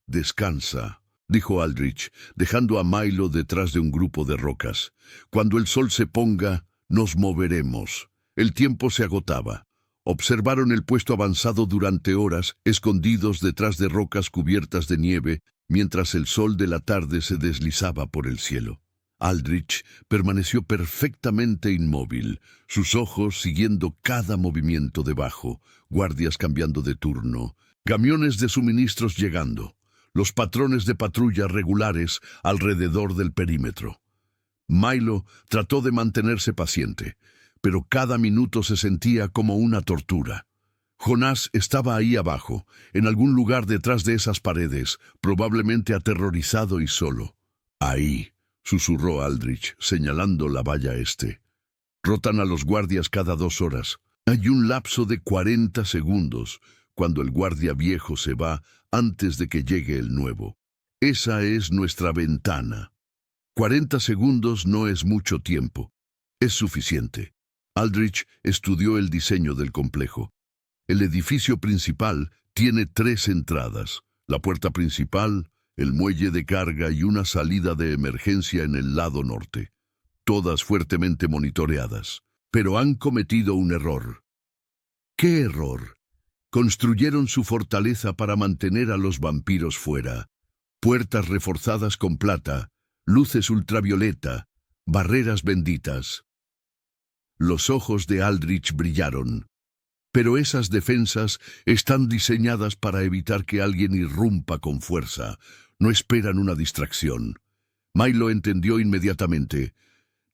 Descansa, dijo Aldrich, dejando a Milo detrás de un grupo de rocas. Cuando el sol se ponga, nos moveremos. El tiempo se agotaba. Observaron el puesto avanzado durante horas, escondidos detrás de rocas cubiertas de nieve, mientras el sol de la tarde se deslizaba por el cielo. Aldrich permaneció perfectamente inmóvil, sus ojos siguiendo cada movimiento debajo, guardias cambiando de turno, camiones de suministros llegando, los patrones de patrulla regulares alrededor del perímetro. Milo trató de mantenerse paciente, pero cada minuto se sentía como una tortura. Jonás estaba ahí abajo, en algún lugar detrás de esas paredes, probablemente aterrorizado y solo. Ahí, susurró Aldrich, señalando la valla este. Rotan a los guardias cada 2 horas. Hay un lapso de 40 segundos, cuando el guardia viejo se va antes de que llegue el nuevo. Esa es nuestra ventana. 40 segundos no es mucho tiempo. Es suficiente. Aldrich estudió el diseño del complejo. El edificio principal tiene 3 entradas, la puerta principal, el muelle de carga y una salida de emergencia en el lado norte, todas fuertemente monitoreadas. Pero han cometido un error. ¿Qué error? Construyeron su fortaleza para mantener a los vampiros fuera. Puertas reforzadas con plata, luces ultravioleta, barreras benditas. Los ojos de Aldrich brillaron. Pero esas defensas están diseñadas para evitar que alguien irrumpa con fuerza. No esperan una distracción. Milo entendió inmediatamente.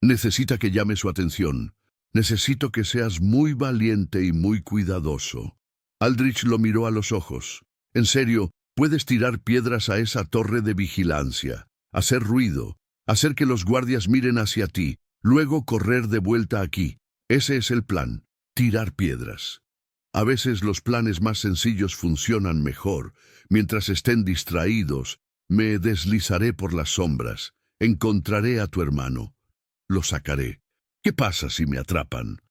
Necesita que llame su atención. Necesito que seas muy valiente y muy cuidadoso. Aldrich lo miró a los ojos. En serio, puedes tirar piedras a esa torre de vigilancia, hacer ruido, hacer que los guardias miren hacia ti, luego correr de vuelta aquí. Ese es el plan, tirar piedras. A veces los planes más sencillos funcionan mejor. Mientras estén distraídos, me deslizaré por las sombras, encontraré a tu hermano, lo sacaré. ¿Qué pasa si me atrapan?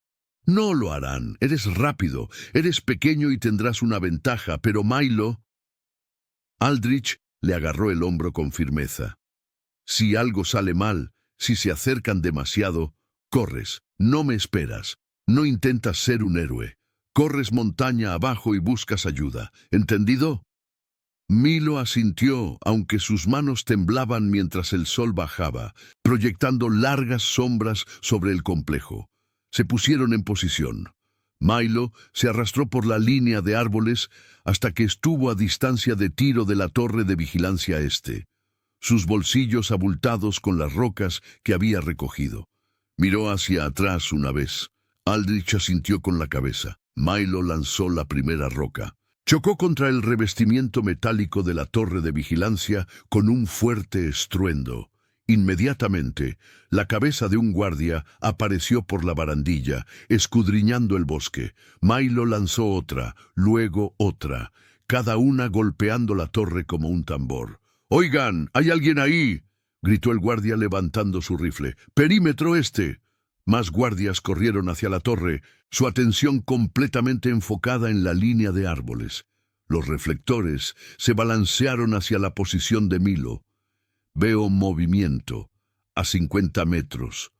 No lo harán, eres rápido, eres pequeño y tendrás una ventaja, pero Milo... Aldrich le agarró el hombro con firmeza. Si algo sale mal, si se acercan demasiado, corres, no me esperas, no intentas ser un héroe. Corres montaña abajo y buscas ayuda, ¿entendido? Milo asintió, aunque sus manos temblaban mientras el sol bajaba, proyectando largas sombras sobre el complejo. Se pusieron en posición. Milo se arrastró por la línea de árboles hasta que estuvo a distancia de tiro de la torre de vigilancia este, sus bolsillos abultados con las rocas que había recogido. Miró hacia atrás una vez. Aldrich asintió con la cabeza. Milo lanzó la primera roca. Chocó contra el revestimiento metálico de la torre de vigilancia con un fuerte estruendo. Inmediatamente, la cabeza de un guardia apareció por la barandilla, escudriñando el bosque. Milo lanzó otra, luego otra, cada una golpeando la torre como un tambor. «¡Oigan! ¡Hay alguien ahí!», gritó el guardia levantando su rifle. «¡Perímetro este!». Más guardias corrieron hacia la torre, su atención completamente enfocada en la línea de árboles. Los reflectores se balancearon hacia la posición de Milo. Veo movimiento, a 50 metros.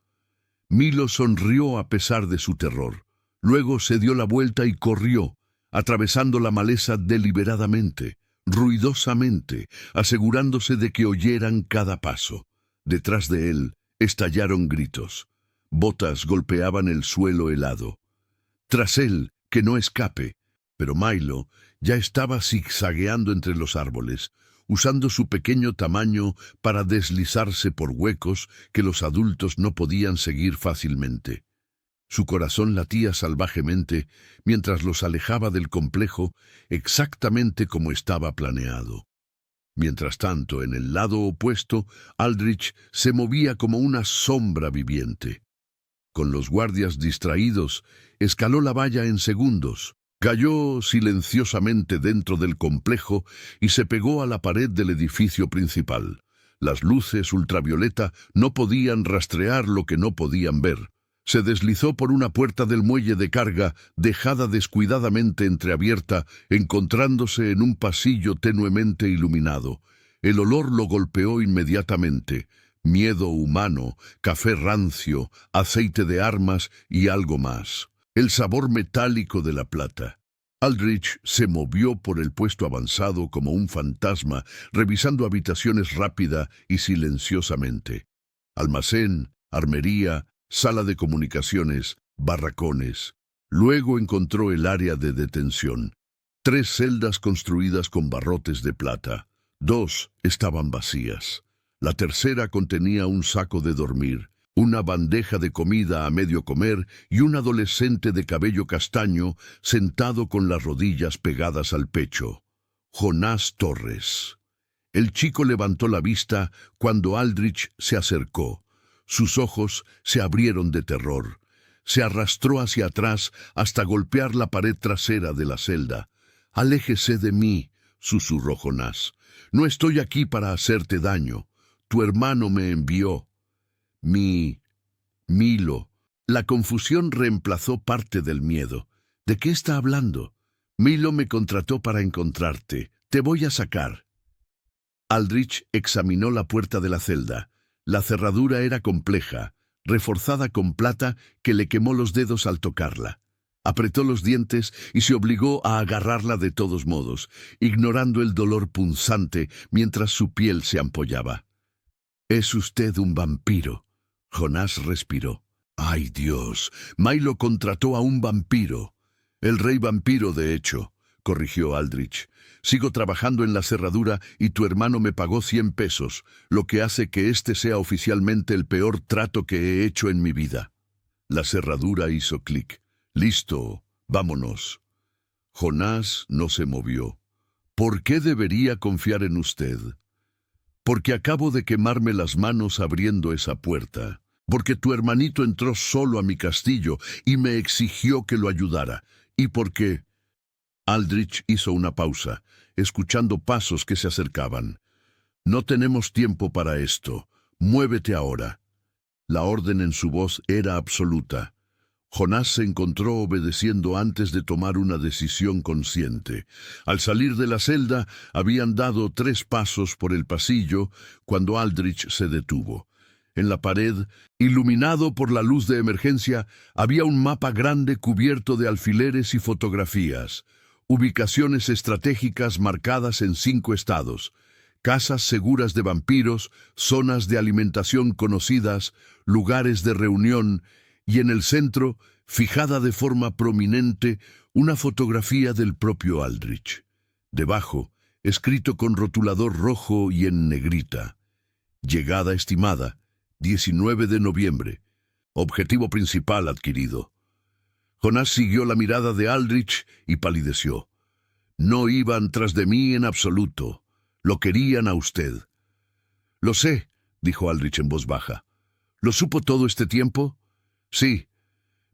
Milo sonrió a pesar de su terror. Luego se dio la vuelta y corrió, atravesando la maleza deliberadamente, ruidosamente, asegurándose de que oyeran cada paso. Detrás de él estallaron gritos. Botas golpeaban el suelo helado. Tras él, que no escape, pero Milo ya estaba zigzagueando entre los árboles, usando su pequeño tamaño para deslizarse por huecos que los adultos no podían seguir fácilmente. Su corazón latía salvajemente mientras los alejaba del complejo exactamente como estaba planeado. Mientras tanto, en el lado opuesto, Aldrich se movía como una sombra viviente. Con los guardias distraídos, escaló la valla en segundos, cayó silenciosamente dentro del complejo y se pegó a la pared del edificio principal. Las luces ultravioleta no podían rastrear lo que no podían ver. Se deslizó por una puerta del muelle de carga, dejada descuidadamente entreabierta, encontrándose en un pasillo tenuemente iluminado. El olor lo golpeó inmediatamente. Miedo humano, café rancio, aceite de armas y algo más. El sabor metálico de la plata. Aldrich se movió por el puesto avanzado como un fantasma, revisando habitaciones rápida y silenciosamente. Almacén, armería, sala de comunicaciones, barracones. Luego encontró el área de detención. 3 celdas construidas con barrotes de plata. 2 estaban vacías. La tercera contenía un saco de dormir, una bandeja de comida a medio comer y un adolescente de cabello castaño sentado con las rodillas pegadas al pecho. Jonás Torres. El chico levantó la vista cuando Aldrich se acercó. Sus ojos se abrieron de terror. Se arrastró hacia atrás hasta golpear la pared trasera de la celda. «Aléjese de mí», susurró Jonás. «No estoy aquí para hacerte daño. Tu hermano me envió». Milo. La confusión reemplazó parte del miedo. ¿De qué está hablando? Milo me contrató para encontrarte. Te voy a sacar. Aldrich examinó la puerta de la celda. La cerradura era compleja, reforzada con plata que le quemó los dedos al tocarla. Apretó los dientes y se obligó a agarrarla de todos modos, ignorando el dolor punzante mientras su piel se ampollaba. «Es usted un vampiro». Jonás respiró. «¡Ay, Dios! Milo contrató a un vampiro». El rey vampiro, de hecho, corrigió Aldrich. Sigo trabajando en la cerradura y tu hermano me pagó 100 pesos, lo que hace que este sea oficialmente el peor trato que he hecho en mi vida. La cerradura hizo clic. Listo, vámonos. Jonás no se movió. ¿Por qué debería confiar en usted? Porque acabo de quemarme las manos abriendo esa puerta. Porque tu hermanito entró solo a mi castillo y me exigió que lo ayudara. Y porque... Aldrich hizo una pausa, escuchando pasos que se acercaban. No tenemos tiempo para esto. Muévete ahora. La orden en su voz era absoluta. Jonás se encontró obedeciendo antes de tomar una decisión consciente. Al salir de la celda, habían dado 3 pasos por el pasillo cuando Aldrich se detuvo. En la pared, iluminado por la luz de emergencia, había un mapa grande cubierto de alfileres y fotografías. Ubicaciones estratégicas marcadas en 5 estados. Casas seguras de vampiros, zonas de alimentación conocidas, lugares de reunión, y en el centro, fijada de forma prominente, una fotografía del propio Aldrich. Debajo, escrito con rotulador rojo y en negrita. Llegada estimada, 19 de noviembre. Objetivo principal adquirido. Jonás siguió la mirada de Aldrich y palideció. No iban tras de mí en absoluto. Lo querían a usted. Lo sé, dijo Aldrich en voz baja. ¿Lo supo todo este tiempo? Sí.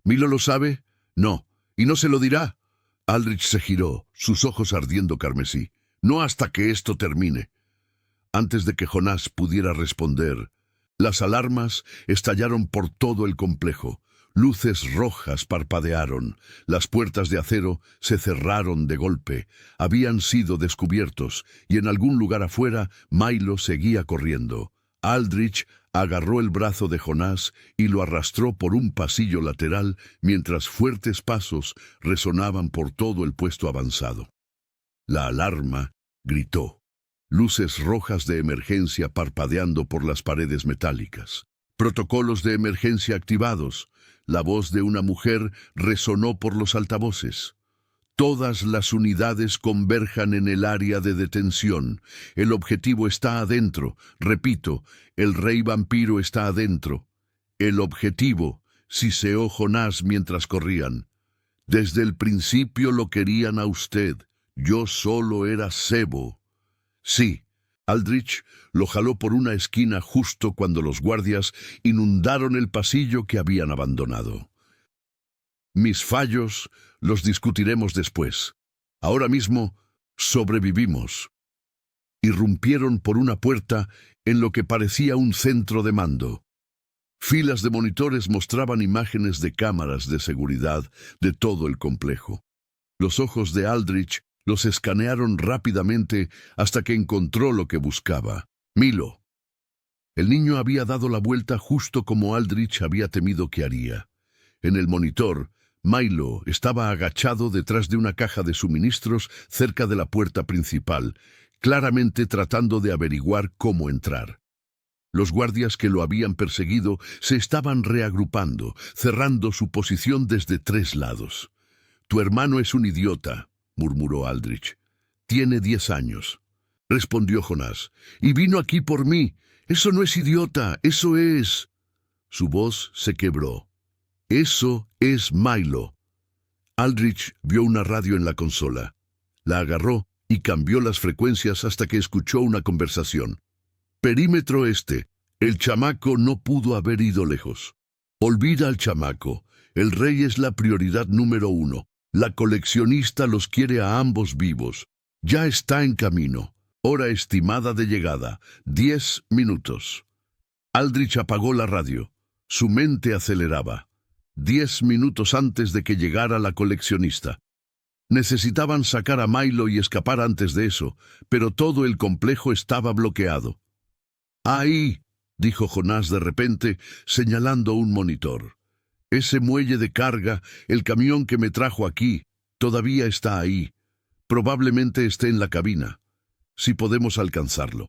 ¿Milo lo sabe? No. ¿Y no se lo dirá? Aldrich se giró, sus ojos ardiendo carmesí. No hasta que esto termine. Antes de que Jonás pudiera responder, las alarmas estallaron por todo el complejo. Luces rojas parpadearon. Las puertas de acero se cerraron de golpe. Habían sido descubiertos, y en algún lugar afuera, Milo seguía corriendo. Aldrich agarró el brazo de Jonás y lo arrastró por un pasillo lateral mientras fuertes pasos resonaban por todo el puesto avanzado. La alarma gritó. Luces rojas de emergencia parpadeando por las paredes metálicas. Protocolos de emergencia activados. La voz de una mujer resonó por los altavoces. Todas las unidades converjan en el área de detención. El objetivo está adentro. Repito, el rey vampiro está adentro. El objetivo, siseó Jonás mientras corrían. Desde el principio lo querían a usted. Yo solo era cebo. Sí. Aldrich lo jaló por una esquina justo cuando los guardias inundaron el pasillo que habían abandonado. Mis fallos los discutiremos después. Ahora mismo sobrevivimos. Irrumpieron por una puerta en lo que parecía un centro de mando. Filas de monitores mostraban imágenes de cámaras de seguridad de todo el complejo. Los ojos de Aldrich los escanearon rápidamente hasta que encontró lo que buscaba. Milo. El niño había dado la vuelta justo como Aldrich había temido que haría. En el monitor, Milo estaba agachado detrás de una caja de suministros cerca de la puerta principal, claramente tratando de averiguar cómo entrar. Los guardias que lo habían perseguido se estaban reagrupando, cerrando su posición desde 3 lados. Tu hermano es un idiota, murmuró Aldrich. Tiene 10 años. Respondió Jonás. Y vino aquí por mí. Eso no es idiota, eso es... Su voz se quebró. Eso es Milo. Aldrich vio una radio en la consola. La agarró y cambió las frecuencias hasta que escuchó una conversación. Perímetro este. El chamaco no pudo haber ido lejos. Olvida al chamaco. El rey es la prioridad número 1. La coleccionista los quiere a ambos vivos. Ya está en camino. Hora estimada de llegada. 10 minutos. Aldrich apagó la radio. Su mente aceleraba. 10 minutos antes de que llegara la coleccionista. Necesitaban sacar a Milo y escapar antes de eso, pero todo el complejo estaba bloqueado. Ahí, dijo Jonás de repente, señalando un monitor. Ese muelle de carga, el camión que me trajo aquí, todavía está ahí. Probablemente esté en la cabina. Si podemos alcanzarlo.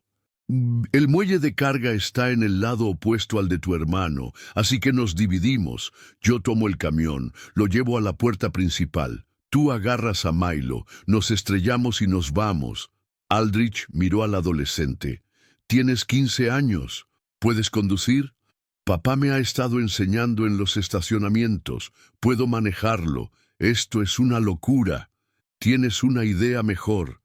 El muelle de carga está en el lado opuesto al de tu hermano, así que nos dividimos. Yo tomo el camión, lo llevo a la puerta principal. Tú agarras a Milo, nos estrellamos y nos vamos. Aldrich miró al adolescente. Tienes 15 años. ¿Puedes conducir? Papá me ha estado enseñando en los estacionamientos. Puedo manejarlo. Esto es una locura. Tienes una idea mejor.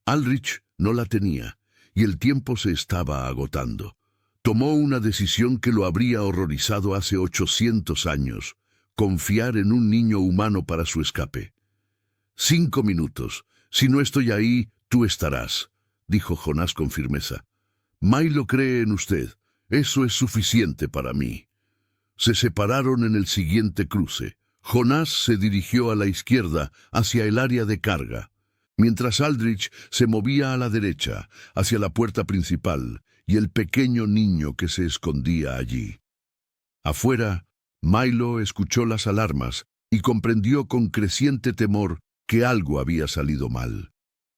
Aldrich no la tenía, y el tiempo se estaba agotando. Tomó una decisión que lo habría horrorizado hace 800 años. Confiar en un niño humano para su escape. 5 minutos. Si no estoy ahí, tú estarás, dijo Jonás con firmeza. Milo cree en usted. Eso es suficiente para mí. Se separaron en el siguiente cruce. Jonás se dirigió a la izquierda, hacia el área de carga, mientras Aldrich se movía a la derecha, hacia la puerta principal, y el pequeño niño que se escondía allí. Afuera, Milo escuchó las alarmas y comprendió con creciente temor que algo había salido mal.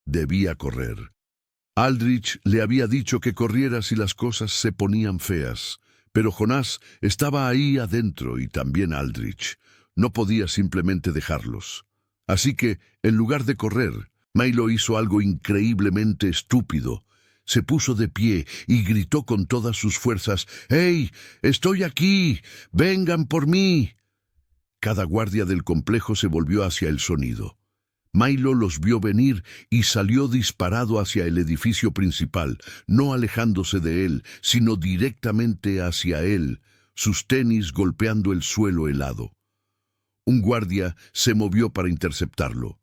Debía correr. Aldrich le había dicho que corriera si las cosas se ponían feas, pero Jonás estaba ahí adentro y también Aldrich. No podía simplemente dejarlos. Así que, en lugar de correr, Milo hizo algo increíblemente estúpido. Se puso de pie y gritó con todas sus fuerzas: «¡Hey! ¡Estoy aquí! ¡Vengan por mí!». Cada guardia del complejo se volvió hacia el sonido. Milo los vio venir y salió disparado hacia el edificio principal, no alejándose de él, sino directamente hacia él, sus tenis golpeando el suelo helado. Un guardia se movió para interceptarlo.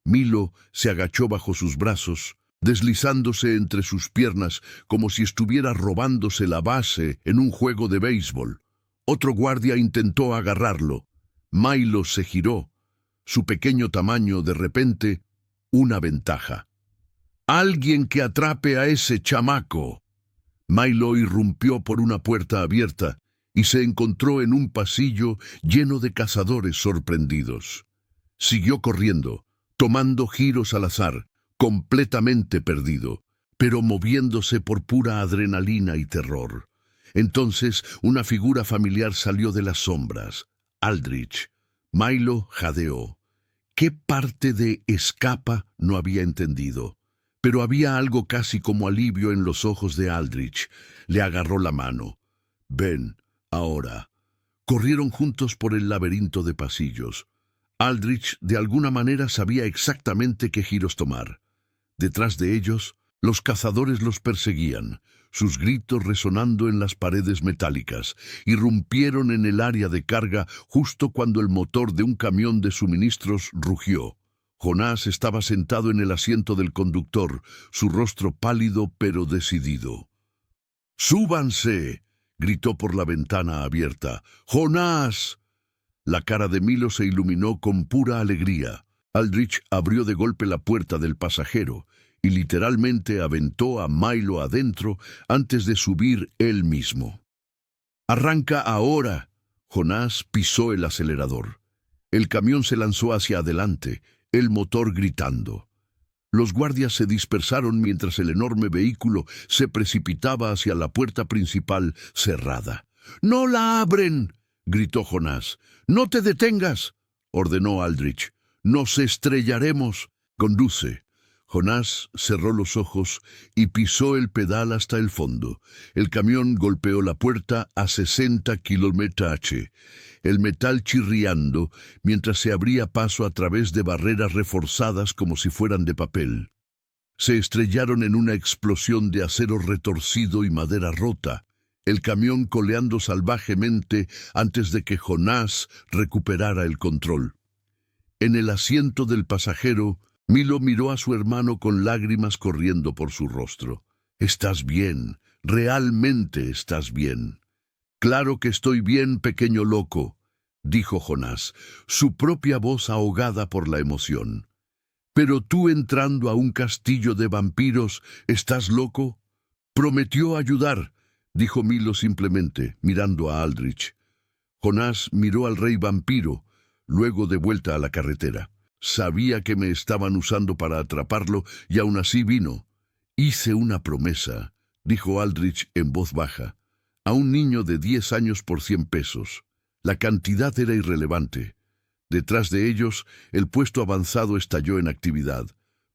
Milo se agachó bajo sus brazos, deslizándose entre sus piernas como si estuviera robándose la base en un juego de béisbol. Otro guardia intentó agarrarlo. Milo se giró. Su pequeño tamaño, de repente, una ventaja. «¡Alguien que atrape a ese chamaco!». Milo irrumpió por una puerta abierta y se encontró en un pasillo lleno de cazadores sorprendidos. Siguió corriendo, tomando giros al azar, completamente perdido, pero moviéndose por pura adrenalina y terror. Entonces, una figura familiar salió de las sombras. Aldrich. Milo jadeó. ¿Qué parte de escapa no había entendido? Pero había algo casi como alivio en los ojos de Aldrich. Le agarró la mano. «Ven, ahora». Corrieron juntos por el laberinto de pasillos. Aldrich de alguna manera sabía exactamente qué giros tomar. Detrás de ellos, los cazadores los perseguían. Sus gritos resonando en las paredes metálicas, irrumpieron en el área de carga justo cuando el motor de un camión de suministros rugió. Jonás estaba sentado en el asiento del conductor, su rostro pálido pero decidido. «¡Súbanse!», gritó por la ventana abierta. «¡Jonás!». La cara de Milo se iluminó con pura alegría. Aldrich abrió de golpe la puerta del pasajero y literalmente aventó a Milo adentro antes de subir él mismo. «¡Arranca ahora!». Jonás pisó el acelerador. El camión se lanzó hacia adelante, el motor gritando. Los guardias se dispersaron mientras el enorme vehículo se precipitaba hacia la puerta principal cerrada. «¡No la abren!», gritó Jonás. «¡No te detengas!», ordenó Aldrich. «Nos estrellaremos». «Conduce». Jonás cerró los ojos y pisó el pedal hasta el fondo. El camión golpeó la puerta a 60 km/h, el metal chirriando mientras se abría paso a través de barreras reforzadas como si fueran de papel. Se estrellaron en una explosión de acero retorcido y madera rota, el camión coleando salvajemente antes de que Jonás recuperara el control. En el asiento del pasajero, Milo miró a su hermano con lágrimas corriendo por su rostro. «Estás bien, realmente estás bien». «Claro que estoy bien, pequeño loco», dijo Jonás, su propia voz ahogada por la emoción. «Pero tú entrando a un castillo de vampiros, ¿estás loco?». «Prometió ayudar», dijo Milo simplemente, mirando a Aldrich. Jonás miró al rey vampiro, luego de vuelta a la carretera. «Sabía que me estaban usando para atraparlo y aún así vino». «Hice una promesa», dijo Aldrich en voz baja, «a un niño de 10 años por 100 pesos. La cantidad era irrelevante. Detrás de ellos, el puesto avanzado estalló en actividad.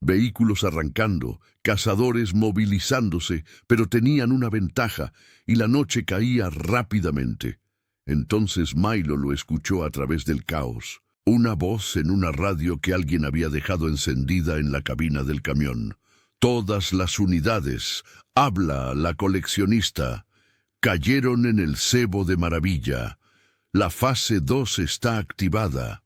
Vehículos arrancando, cazadores movilizándose, pero tenían una ventaja, y la noche caía rápidamente. Entonces Milo lo escuchó a través del caos. Una voz en una radio que alguien había dejado encendida en la cabina del camión. Todas las unidades, habla la coleccionista, cayeron en el cebo de maravilla. La fase 2 está activada.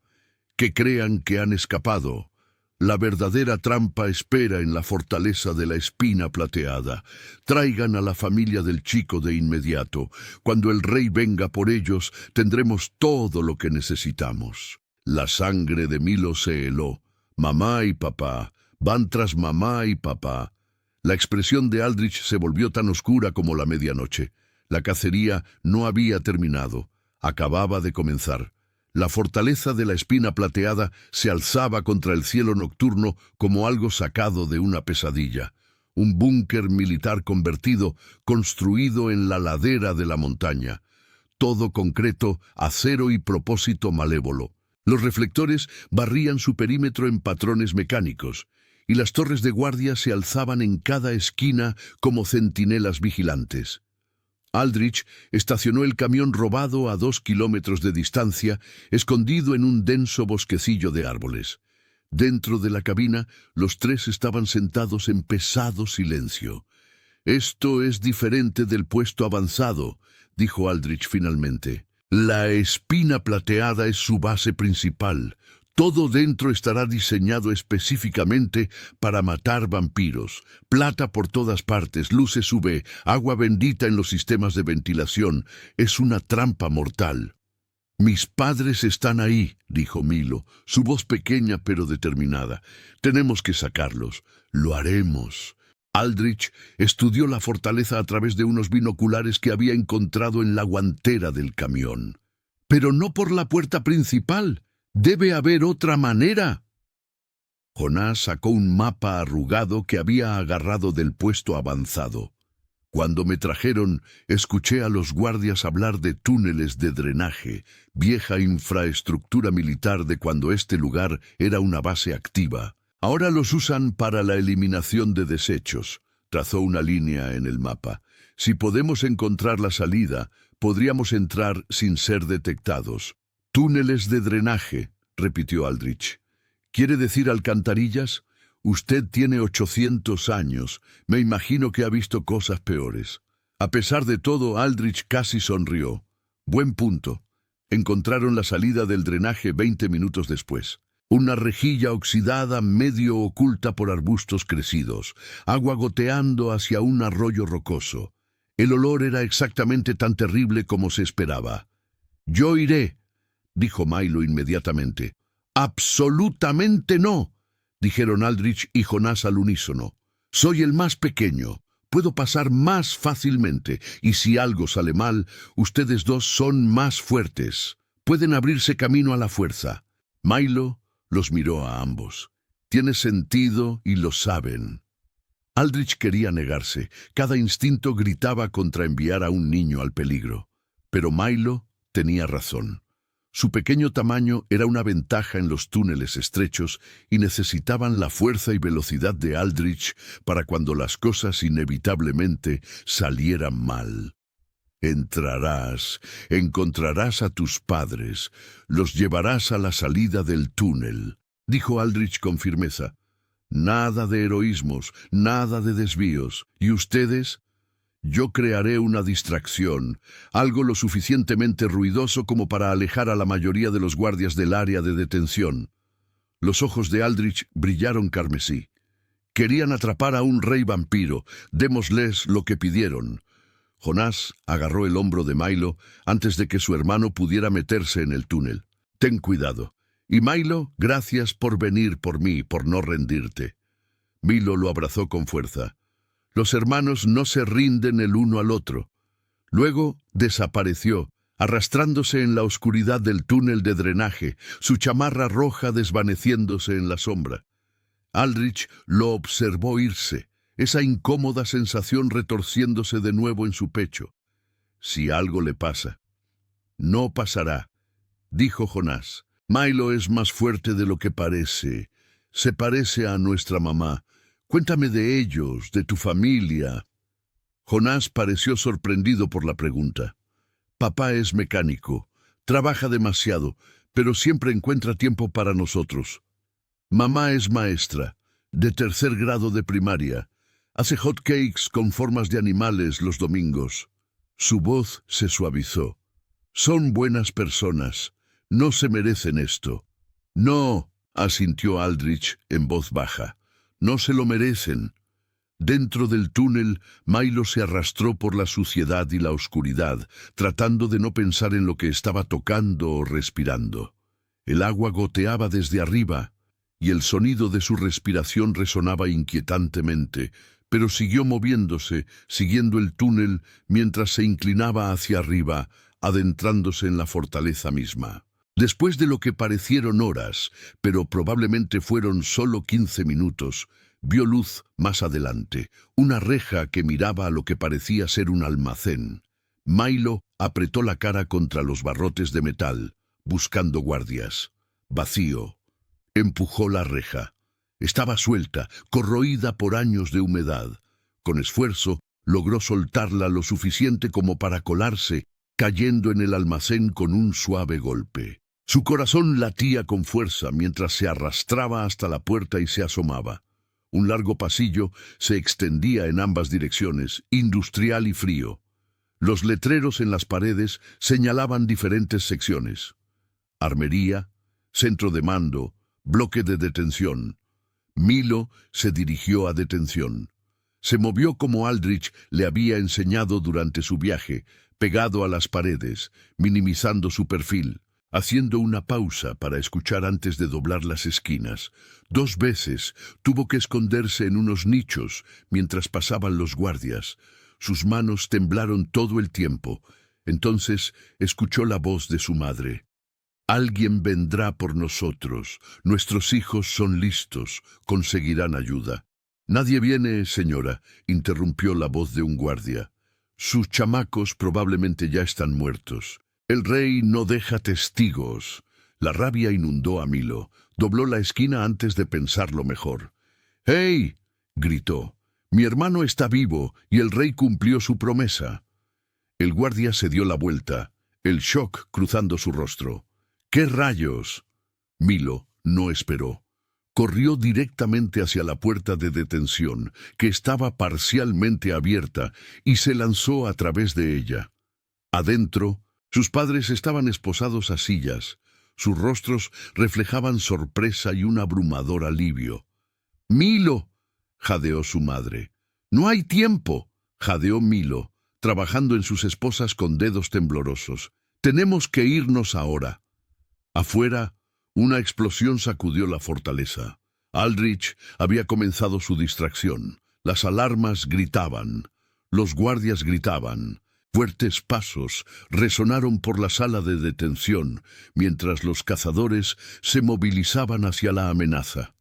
Que crean que han escapado. La verdadera trampa espera en la fortaleza de la espina plateada. Traigan a la familia del chico de inmediato. Cuando el rey venga por ellos, tendremos todo lo que necesitamos. La sangre de Milo se heló. Mamá y papá, van tras mamá y papá. La expresión de Aldrich se volvió tan oscura como la medianoche. La cacería no había terminado. Acababa de comenzar. La fortaleza de la espina plateada se alzaba contra el cielo nocturno como algo sacado de una pesadilla. Un búnker militar convertido, construido en la ladera de la montaña. Todo concreto, acero y propósito malévolo. Los reflectores barrían su perímetro en patrones mecánicos, y las torres de guardia se alzaban en cada esquina como centinelas vigilantes. Aldrich estacionó el camión robado a 2 kilómetros de distancia, escondido en un denso bosquecillo de árboles. Dentro de la cabina, los tres estaban sentados en pesado silencio. «Esto es diferente del puesto avanzado», dijo Aldrich finalmente. «La espina plateada es su base principal. Todo dentro estará diseñado específicamente para matar vampiros. Plata por todas partes, luces UV, agua bendita en los sistemas de ventilación. Es una trampa mortal». «Mis padres están ahí», dijo Milo, su voz pequeña pero determinada. «Tenemos que sacarlos. Lo haremos». Aldrich estudió la fortaleza a través de unos binoculares que había encontrado en la guantera del camión. «Pero no por la puerta principal. Debe haber otra manera». Jonás sacó un mapa arrugado que había agarrado del puesto avanzado. «Cuando me trajeron, escuché a los guardias hablar de túneles de drenaje, vieja infraestructura militar de cuando este lugar era una base activa. Ahora los usan para la eliminación de desechos». Trazó una línea en el mapa. «Si podemos encontrar la salida, podríamos entrar sin ser detectados». «Túneles de drenaje», repitió Aldrich. «¿Quiere decir alcantarillas? Usted tiene 800 años. Me imagino que ha visto cosas peores». A pesar de todo, Aldrich casi sonrió. «Buen punto». Encontraron la salida del drenaje 20 minutos después. Una rejilla oxidada medio oculta por arbustos crecidos, agua goteando hacia un arroyo rocoso. El olor era exactamente tan terrible como se esperaba. «Yo iré», dijo Milo inmediatamente. «Absolutamente no», dijeron Aldrich y Jonás al unísono. «Soy el más pequeño. Puedo pasar más fácilmente, y si algo sale mal, ustedes dos son más fuertes. Pueden abrirse camino a la fuerza». Milo los miró a ambos. «Tiene sentido y lo saben». Aldrich quería negarse. Cada instinto gritaba contra enviar a un niño al peligro. Pero Milo tenía razón. Su pequeño tamaño era una ventaja en los túneles estrechos y necesitaban la fuerza y velocidad de Aldrich para cuando las cosas inevitablemente salieran mal. «Entrarás, encontrarás a tus padres, los llevarás a la salida del túnel», dijo Aldrich con firmeza. «Nada de heroísmos, nada de desvíos. ¿Y ustedes?» «Yo crearé una distracción, algo lo suficientemente ruidoso como para alejar a la mayoría de los guardias del área de detención». Los ojos de Aldrich brillaron carmesí. «Querían atrapar a un rey vampiro. Démosles lo que pidieron». Jonás agarró el hombro de Milo antes de que su hermano pudiera meterse en el túnel. «Ten cuidado. Y Milo, gracias por venir por mí, por no rendirte». Milo lo abrazó con fuerza. Los hermanos no se rinden el uno al otro. Luego desapareció, arrastrándose en la oscuridad del túnel de drenaje, su chamarra roja desvaneciéndose en la sombra. Aldrich lo observó irse, esa incómoda sensación retorciéndose de nuevo en su pecho. «Si algo le pasa». «No pasará», dijo Jonás. Milo es más fuerte de lo que parece. Se parece a nuestra mamá. Cuéntame de ellos, de tu familia. Jonás pareció sorprendido por la pregunta. Papá es mecánico. Trabaja demasiado, pero siempre encuentra tiempo para nosotros. Mamá es maestra, de 3er grado de primaria. Hace hot cakes con formas de animales los domingos. Su voz se suavizó. Son buenas personas. No se merecen esto. No, asintió Aldrich en voz baja. No se lo merecen. Dentro del túnel, Milo se arrastró por la suciedad y la oscuridad, tratando de no pensar en lo que estaba tocando o respirando. El agua goteaba desde arriba, y el sonido de su respiración resonaba inquietantemente, pero siguió moviéndose, siguiendo el túnel, mientras se inclinaba hacia arriba, adentrándose en la fortaleza misma. Después de lo que parecieron horas, pero probablemente fueron solo 15 minutos, vio luz más adelante, una reja que miraba a lo que parecía ser un almacén. Milo apretó la cara contra los barrotes de metal, buscando guardias. Vacío. Empujó la reja. Estaba suelta, corroída por años de humedad. Con esfuerzo, logró soltarla lo suficiente como para colarse, cayendo en el almacén con un suave golpe. Su corazón latía con fuerza mientras se arrastraba hasta la puerta y se asomaba. Un largo pasillo se extendía en ambas direcciones, industrial y frío. Los letreros en las paredes señalaban diferentes secciones. Armería, centro de mando, bloque de detención. Milo se dirigió a detención. Se movió como Aldrich le había enseñado durante su viaje, pegado a las paredes, minimizando su perfil, haciendo una pausa para escuchar antes de doblar las esquinas. 2 veces tuvo que esconderse en unos nichos mientras pasaban los guardias. Sus manos temblaron todo el tiempo. Entonces escuchó la voz de su madre. Alguien vendrá por nosotros. Nuestros hijos son listos. Conseguirán ayuda. Nadie viene, señora, interrumpió la voz de un guardia. Sus chamacos probablemente ya están muertos. El rey no deja testigos. La rabia inundó a Milo. Dobló la esquina antes de pensarlo mejor. ¡Hey! Gritó. Mi hermano está vivo y el rey cumplió su promesa. El guardia se dio la vuelta, el shock cruzando su rostro. ¿Qué rayos? Milo no esperó. Corrió directamente hacia la puerta de detención, que estaba parcialmente abierta, y se lanzó a través de ella. Adentro, sus padres estaban esposados a sillas. Sus rostros reflejaban sorpresa y un abrumador alivio. «¡Milo!», jadeó su madre. «¡No hay tiempo!», jadeó Milo, trabajando en sus esposas con dedos temblorosos. «Tenemos que irnos ahora». Afuera, una explosión sacudió la fortaleza. Aldrich había comenzado su distracción. Las alarmas gritaban. Los guardias gritaban. Fuertes pasos resonaron por la sala de detención, mientras los cazadores se movilizaban hacia la amenaza.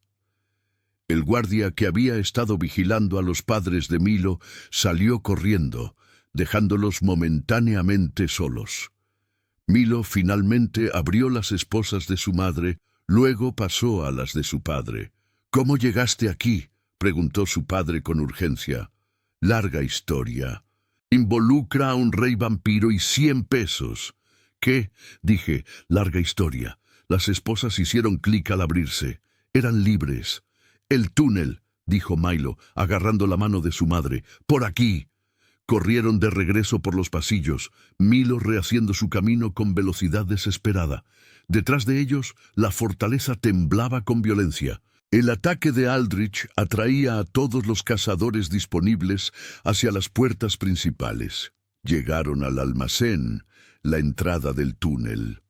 El guardia que había estado vigilando a los padres de Milo salió corriendo, dejándolos momentáneamente solos. Milo finalmente abrió las esposas de su madre, luego pasó a las de su padre. «¿Cómo llegaste aquí?», preguntó su padre con urgencia. «Larga historia. Involucra a un rey vampiro y 100 pesos. «¿Qué?», dije. «Larga historia». Las esposas hicieron clic al abrirse. Eran libres. «El túnel», dijo Milo, agarrando la mano de su madre. «Por aquí». Corrieron de regreso por los pasillos, Milo rehaciendo su camino con velocidad desesperada. Detrás de ellos, la fortaleza temblaba con violencia. El ataque de Aldrich atraía a todos los cazadores disponibles hacia las puertas principales. Llegaron al almacén, la entrada del túnel.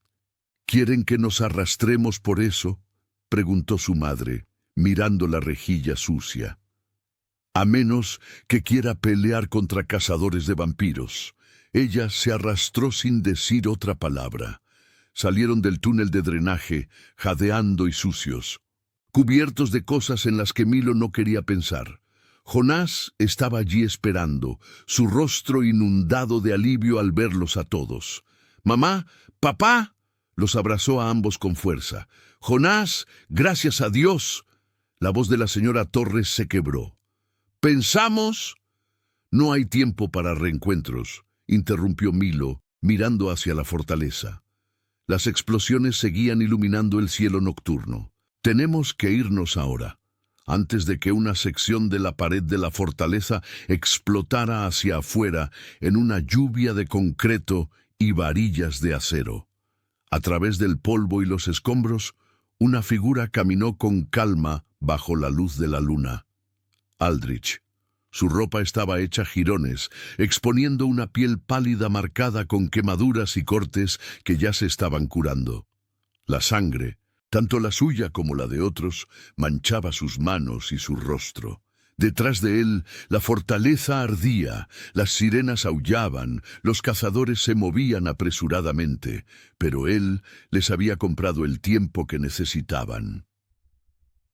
«¿Quieren que nos arrastremos por eso?», preguntó su madre, mirando la rejilla sucia. «A menos que quiera pelear contra cazadores de vampiros». Ella se arrastró sin decir otra palabra. Salieron del túnel de drenaje, jadeando y sucios, cubiertos de cosas en las que Milo no quería pensar. Jonás estaba allí esperando, su rostro inundado de alivio al verlos a todos. «¡Mamá! ¡Papá!», Los abrazó a ambos con fuerza. «Jonás, gracias a Dios». La voz de la señora Torres se quebró. «¿Pensamos?» «No hay tiempo para reencuentros», interrumpió Milo, mirando hacia la fortaleza. Las explosiones seguían iluminando el cielo nocturno. «Tenemos que irnos ahora, antes de que una sección de la pared de la fortaleza explotara hacia afuera en una lluvia de concreto y varillas de acero». A través del polvo y los escombros, una figura caminó con calma bajo la luz de la luna. Aldrich. Su ropa estaba hecha jirones, exponiendo una piel pálida marcada con quemaduras y cortes que ya se estaban curando. La sangre, tanto la suya como la de otros, manchaba sus manos y su rostro. Detrás de él, la fortaleza ardía, las sirenas aullaban, los cazadores se movían apresuradamente, pero él les había comprado el tiempo que necesitaban.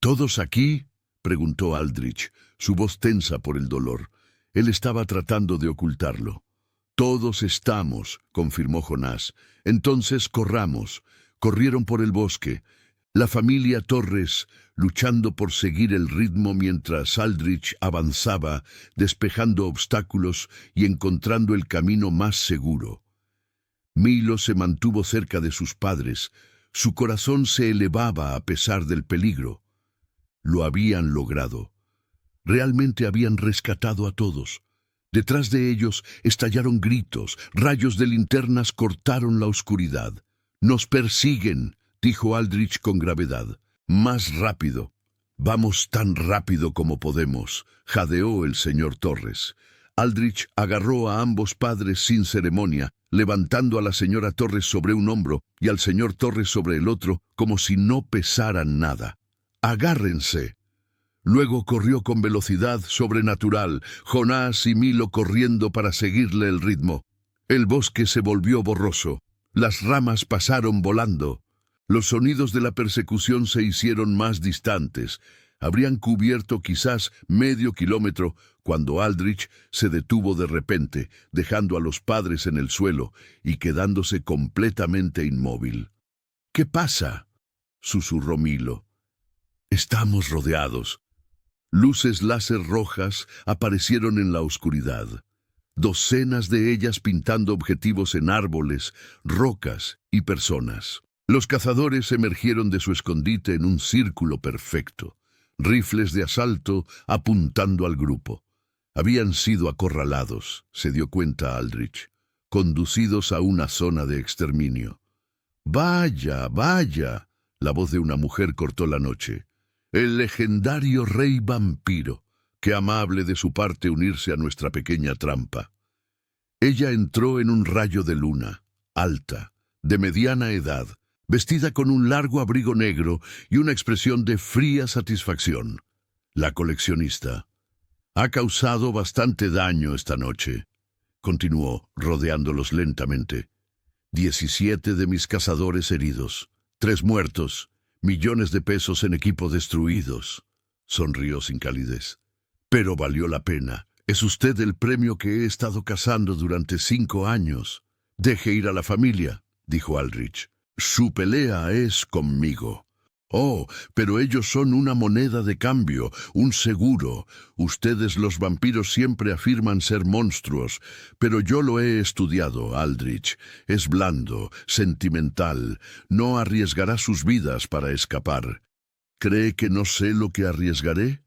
«¿Todos aquí?», preguntó Aldrich, su voz tensa por el dolor. Él estaba tratando de ocultarlo. «Todos estamos», confirmó Jonás. «Entonces corramos». Corrieron por el bosque. La familia Torres, luchando por seguir el ritmo mientras Aldrich avanzaba, despejando obstáculos y encontrando el camino más seguro. Milo se mantuvo cerca de sus padres. Su corazón se elevaba a pesar del peligro. Lo habían logrado. Realmente habían rescatado a todos. Detrás de ellos estallaron gritos, rayos de linternas cortaron la oscuridad. «Nos persiguen», dijo Aldrich con gravedad. «Más rápido». «Vamos tan rápido como podemos», jadeó el señor Torres. Aldrich agarró a ambos padres sin ceremonia, levantando a la señora Torres sobre un hombro y al señor Torres sobre el otro, como si no pesaran nada. «Agárrense». Luego corrió con velocidad sobrenatural, Jonás y Milo corriendo para seguirle el ritmo. El bosque se volvió borroso. Las ramas pasaron volando. Los sonidos de la persecución se hicieron más distantes. Habrían cubierto quizás medio kilómetro cuando Aldrich se detuvo de repente, dejando a los padres en el suelo y quedándose completamente inmóvil. «¿Qué pasa?», susurró Milo. «Estamos rodeados». Luces láser rojas aparecieron en la oscuridad. Docenas de ellas pintando objetivos en árboles, rocas y personas. Los cazadores emergieron de su escondite en un círculo perfecto, rifles de asalto apuntando al grupo. Habían sido acorralados, se dio cuenta Aldrich, conducidos a una zona de exterminio. «Vaya, vaya», la voz de una mujer cortó la noche. «El legendario rey vampiro. Qué amable de su parte unirse a nuestra pequeña trampa». Ella entró en un rayo de luna, alta, de mediana edad, vestida con un largo abrigo negro y una expresión de fría satisfacción. La coleccionista. «Ha causado bastante daño esta noche», continuó, rodeándolos lentamente. «17 de mis cazadores heridos, 3 muertos, millones de pesos en equipo destruidos». Sonrió sin calidez. «Pero valió la pena. Es usted el premio que he estado cazando durante 5 años. Deje ir a la familia», dijo Aldrich. «Su pelea es conmigo». «Oh, pero ellos son una moneda de cambio, un seguro. Ustedes los vampiros siempre afirman ser monstruos, pero yo lo he estudiado, Aldrich. Es blando, sentimental, no arriesgará sus vidas para escapar». «¿Cree que no sé lo que arriesgaré?».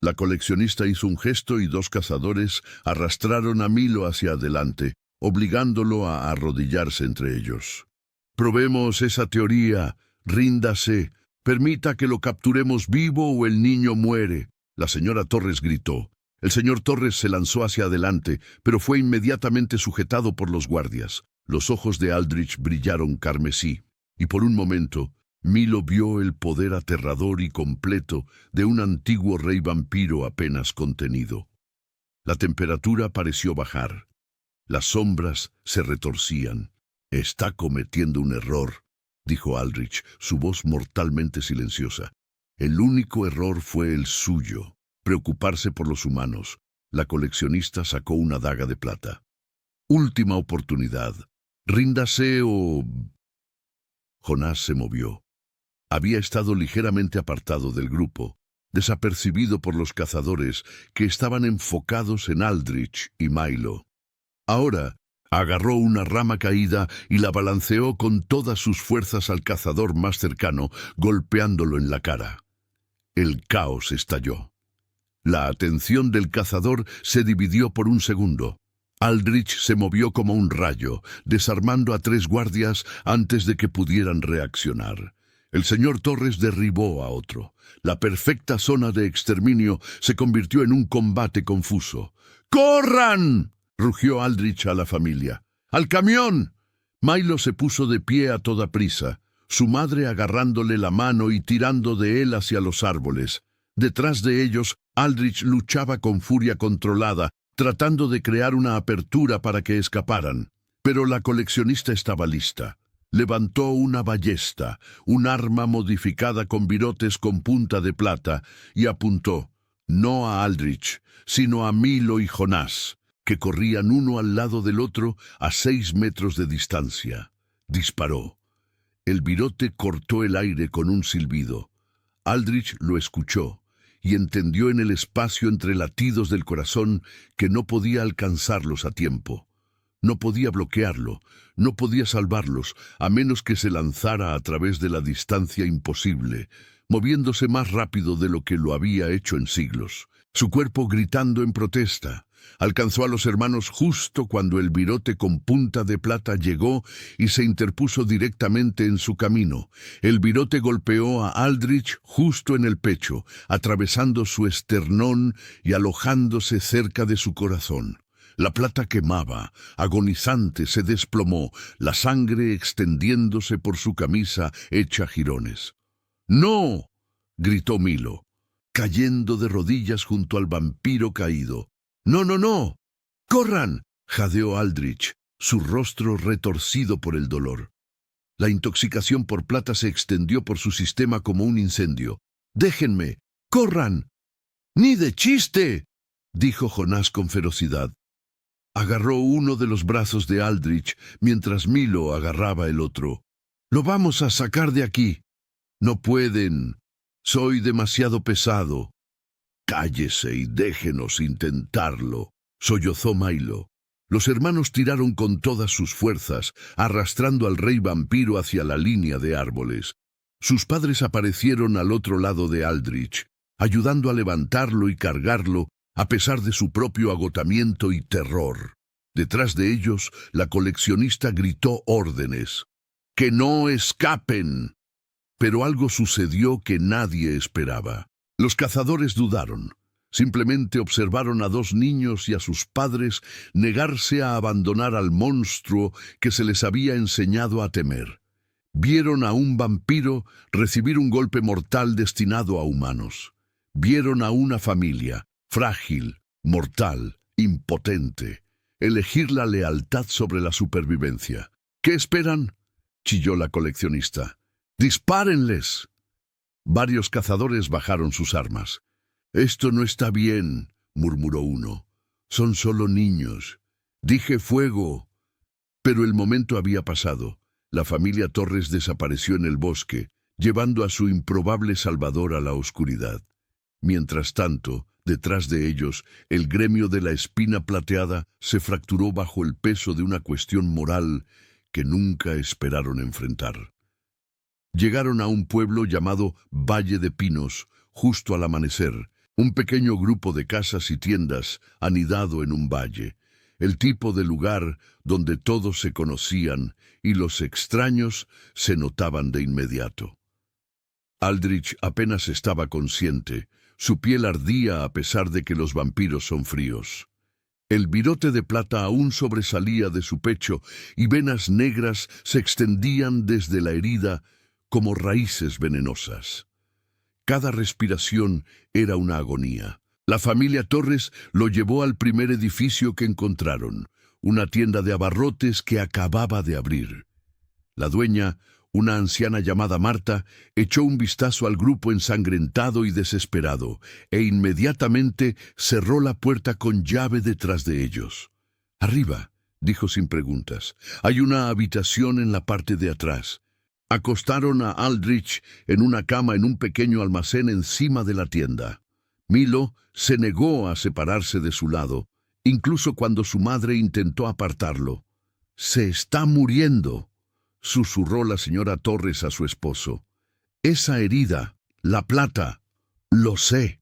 La coleccionista hizo un gesto y 2 cazadores arrastraron a Milo hacia adelante, obligándolo a arrodillarse entre ellos. «Probemos esa teoría. Ríndase. Permita que lo capturemos vivo o el niño muere». La señora Torres gritó. El señor Torres se lanzó hacia adelante, pero fue inmediatamente sujetado por los guardias. Los ojos de Aldrich brillaron carmesí, y por un momento Milo vio el poder aterrador y completo de un antiguo rey vampiro apenas contenido. La temperatura pareció bajar. Las sombras se retorcían. «Está cometiendo un error», dijo Aldrich, su voz mortalmente silenciosa. «El único error fue el suyo, preocuparse por los humanos». La coleccionista sacó una daga de plata. «Última oportunidad. Ríndase o...». Jonás se movió. Había estado ligeramente apartado del grupo, desapercibido por los cazadores que estaban enfocados en Aldrich y Milo. Ahora, agarró una rama caída y la balanceó con todas sus fuerzas al cazador más cercano, golpeándolo en la cara. El caos estalló. La atención del cazador se dividió por un segundo. Aldrich se movió como un rayo, desarmando a 3 guardias antes de que pudieran reaccionar. El señor Torres derribó a otro. La perfecta zona de exterminio se convirtió en un combate confuso. ¡Corran!, rugió Aldrich a la familia. ¡Al camión! Milo se puso de pie a toda prisa, su madre agarrándole la mano y tirando de él hacia los árboles. Detrás de ellos, Aldrich luchaba con furia controlada, tratando de crear una apertura para que escaparan. Pero la coleccionista estaba lista. Levantó una ballesta, un arma modificada con virotes con punta de plata, y apuntó, no a Aldrich, sino a Milo y Jonás, que corrían uno al lado del otro a 6 metros de distancia. Disparó. El virote cortó el aire con un silbido. Aldrich lo escuchó y entendió en el espacio entre latidos del corazón que no podía alcanzarlos a tiempo. No podía bloquearlo, no podía salvarlos, a menos que se lanzara a través de la distancia imposible, moviéndose más rápido de lo que lo había hecho en siglos. Su cuerpo gritando en protesta. Alcanzó a los hermanos justo cuando el virote con punta de plata llegó y se interpuso directamente en su camino. El virote golpeó a Aldrich justo en el pecho, atravesando su esternón y alojándose cerca de su corazón. La plata quemaba, agonizante se desplomó, la sangre extendiéndose por su camisa hecha jirones. ¡No!, gritó Milo, cayendo de rodillas junto al vampiro caído. ¡No, no, no! ¡Corran!, jadeó Aldrich, su rostro retorcido por el dolor. La intoxicación por plata se extendió por su sistema como un incendio. ¡Déjenme! ¡Corran! ¡Ni de chiste!, dijo Jonás con ferocidad. Agarró uno de los brazos de Aldrich mientras Milo agarraba el otro. «Lo vamos a sacar de aquí». «No pueden. Soy demasiado pesado». «Cállese y déjenos intentarlo», sollozó Milo. Los hermanos tiraron con todas sus fuerzas, arrastrando al rey vampiro hacia la línea de árboles. Sus padres aparecieron al otro lado de Aldrich, ayudando a levantarlo y cargarlo, a pesar de su propio agotamiento y terror. Detrás de ellos, la coleccionista gritó órdenes. ¡Que no escapen! Pero algo sucedió que nadie esperaba. Los cazadores dudaron. Simplemente observaron a 2 niños y a sus padres negarse a abandonar al monstruo que se les había enseñado a temer. Vieron a un vampiro recibir un golpe mortal destinado a humanos. Vieron a una familia, frágil, mortal, impotente, elegir la lealtad sobre la supervivencia. ¿Qué esperan?, chilló la coleccionista. ¡Dispárenles! Varios cazadores bajaron sus armas. «Esto no está bien», murmuró uno. «Son solo niños». «Dije fuego». Pero el momento había pasado. La familia Torres desapareció en el bosque, llevando a su improbable salvador a la oscuridad. Mientras tanto, detrás de ellos, el gremio de la Espina Plateada se fracturó bajo el peso de una cuestión moral que nunca esperaron enfrentar. Llegaron a un pueblo llamado Valle de Pinos, justo al amanecer, un pequeño grupo de casas y tiendas anidado en un valle, el tipo de lugar donde todos se conocían y los extraños se notaban de inmediato. Aldrich apenas estaba consciente. Su piel ardía a pesar de que los vampiros son fríos. El virote de plata aún sobresalía de su pecho y venas negras se extendían desde la herida como raíces venenosas. Cada respiración era una agonía. La familia Torres lo llevó al primer edificio que encontraron, una tienda de abarrotes que acababa de abrir. La dueña, una anciana llamada Marta, echó un vistazo al grupo ensangrentado y desesperado, e inmediatamente cerró la puerta con llave detrás de ellos. «Arriba», dijo sin preguntas, «hay una habitación en la parte de atrás. Acostaron a Aldrich en una cama en un pequeño almacén encima de la tienda. Milo se negó a separarse de su lado, incluso cuando su madre intentó apartarlo. «Se está muriendo», susurró la señora Torres a su esposo. «Esa herida, la plata». «Lo sé».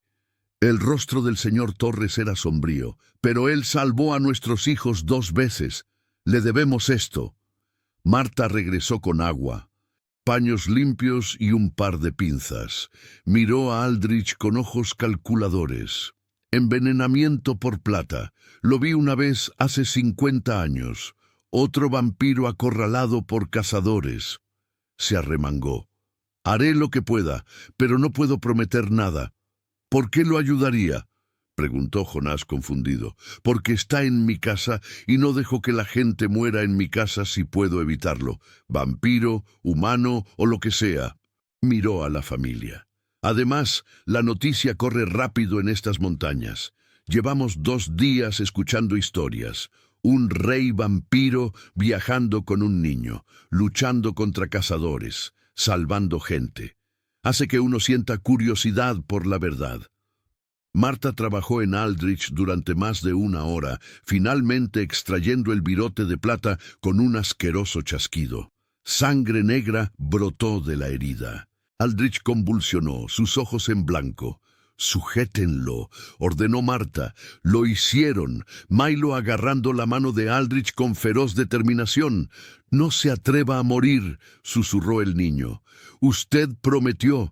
El rostro del señor Torres era sombrío. «Pero él salvó a nuestros hijos 2 veces. Le debemos esto». Marta regresó con agua, paños limpios y un par de pinzas. Miró a Aldrich con ojos calculadores. «Envenenamiento por plata. Lo vi una vez hace 50 años. Otro vampiro acorralado por cazadores». Se arremangó. «Haré lo que pueda, pero no puedo prometer nada». «¿Por qué lo ayudaría?», preguntó Jonás confundido. «Porque está en mi casa y no dejo que la gente muera en mi casa si puedo evitarlo. Vampiro, humano o lo que sea». Miró a la familia. «Además, la noticia corre rápido en estas montañas. Llevamos 2 días escuchando historias. Un rey vampiro viajando con un niño, luchando contra cazadores, salvando gente. Hace que uno sienta curiosidad por la verdad». Marta trabajó en Aldrich durante más de 1 hora, finalmente extrayendo el virote de plata con un asqueroso chasquido. Sangre negra brotó de la herida. Aldrich convulsionó, sus ojos en blanco. «Sujétenlo», ordenó Marta. Lo hicieron, Milo agarrando la mano de Aldrich con feroz determinación. «No se atreva a morir», susurró el niño. «Usted prometió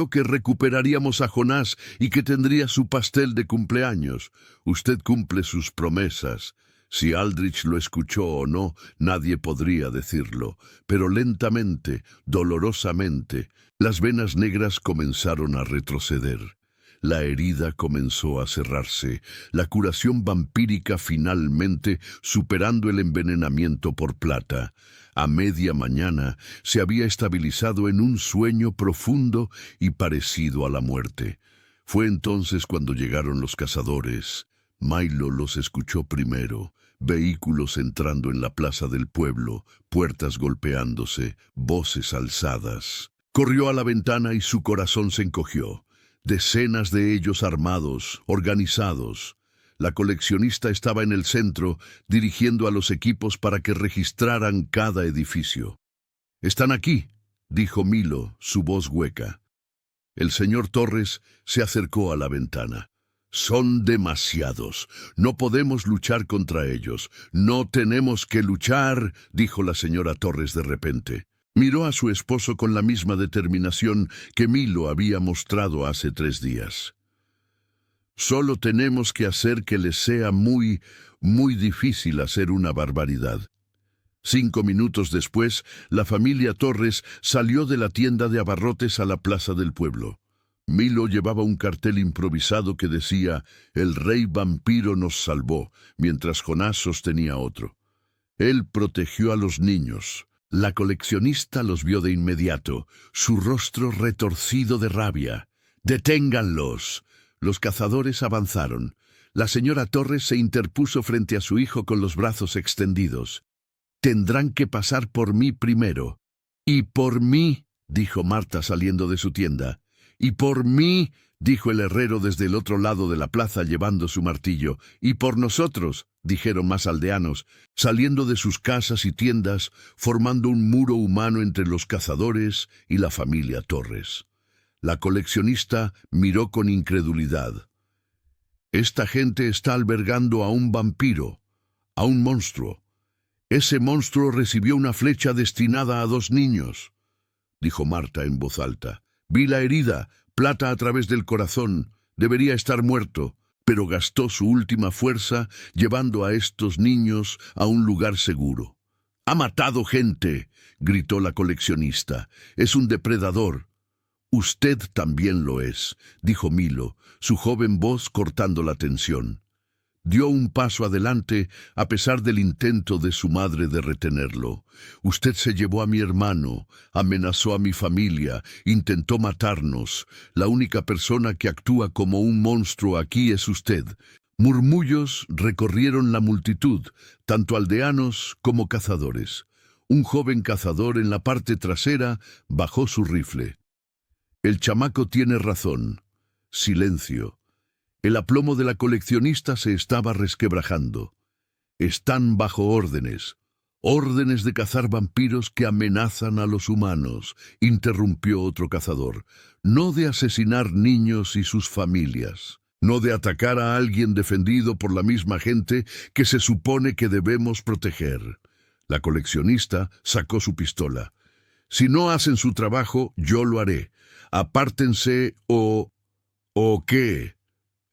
que recuperaríamos a Jonás y que tendría su pastel de cumpleaños. Usted cumple sus promesas». Si Aldrich lo escuchó o no, nadie podría decirlo, pero lentamente, dolorosamente, las venas negras comenzaron a retroceder. La herida comenzó a cerrarse, la curación vampírica finalmente superando el envenenamiento por plata. A media mañana se había estabilizado en un sueño profundo y parecido a la muerte. Fue entonces cuando llegaron los cazadores. Milo los escuchó primero. Vehículos entrando en la plaza del pueblo, puertas golpeándose, voces alzadas. Corrió a la ventana y su corazón se encogió. Decenas de ellos armados, organizados. La coleccionista estaba en el centro, dirigiendo a los equipos para que registraran cada edificio. «Están aquí», dijo Milo, su voz hueca. El señor Torres se acercó a la ventana. «Son demasiados. No podemos luchar contra ellos. No tenemos que luchar», dijo la señora Torres de repente. Miró a su esposo con la misma determinación que Milo había mostrado hace 3 días. «Solo tenemos que hacer que les sea muy, muy difícil hacer una barbaridad». 5 minutos después, la familia Torres salió de la tienda de abarrotes a la plaza del pueblo. Milo llevaba un cartel improvisado que decía «El rey vampiro nos salvó», mientras Jonás sostenía otro. Él protegió a los niños. La coleccionista los vio de inmediato, su rostro retorcido de rabia. «¡Deténganlos!». Los cazadores avanzaron. La señora Torres se interpuso frente a su hijo con los brazos extendidos. «Tendrán que pasar por mí primero». «Y por mí», dijo Marta saliendo de su tienda. «Y por mí», dijo el herrero desde el otro lado de la plaza llevando su martillo. «Y por nosotros», dijeron más aldeanos, saliendo de sus casas y tiendas, formando un muro humano entre los cazadores y la familia Torres. La coleccionista miró con incredulidad. «Esta gente está albergando a un vampiro, a un monstruo. Ese monstruo recibió una flecha destinada a 2 niños», dijo Marta en voz alta. «Vi la herida, plata a través del corazón. Debería estar muerto, pero gastó su última fuerza llevando a estos niños a un lugar seguro». «Ha matado gente», gritó la coleccionista. «Es un depredador». «Usted también lo es», dijo Milo, su joven voz cortando la tensión. Dio un paso adelante a pesar del intento de su madre de retenerlo. «Usted se llevó a mi hermano, amenazó a mi familia, intentó matarnos. La única persona que actúa como un monstruo aquí es usted». Murmullos recorrieron la multitud, tanto aldeanos como cazadores. Un joven cazador en la parte trasera bajó su rifle. El chamaco tiene razón. Silencio. El aplomo de la coleccionista se estaba resquebrajando. Están bajo órdenes. Órdenes de cazar vampiros que amenazan a los humanos, interrumpió otro cazador. No de asesinar niños y sus familias. No de atacar a alguien defendido por la misma gente que se supone que debemos proteger. La coleccionista sacó su pistola. Si no hacen su trabajo, yo lo haré. Apártense o... ¿O qué?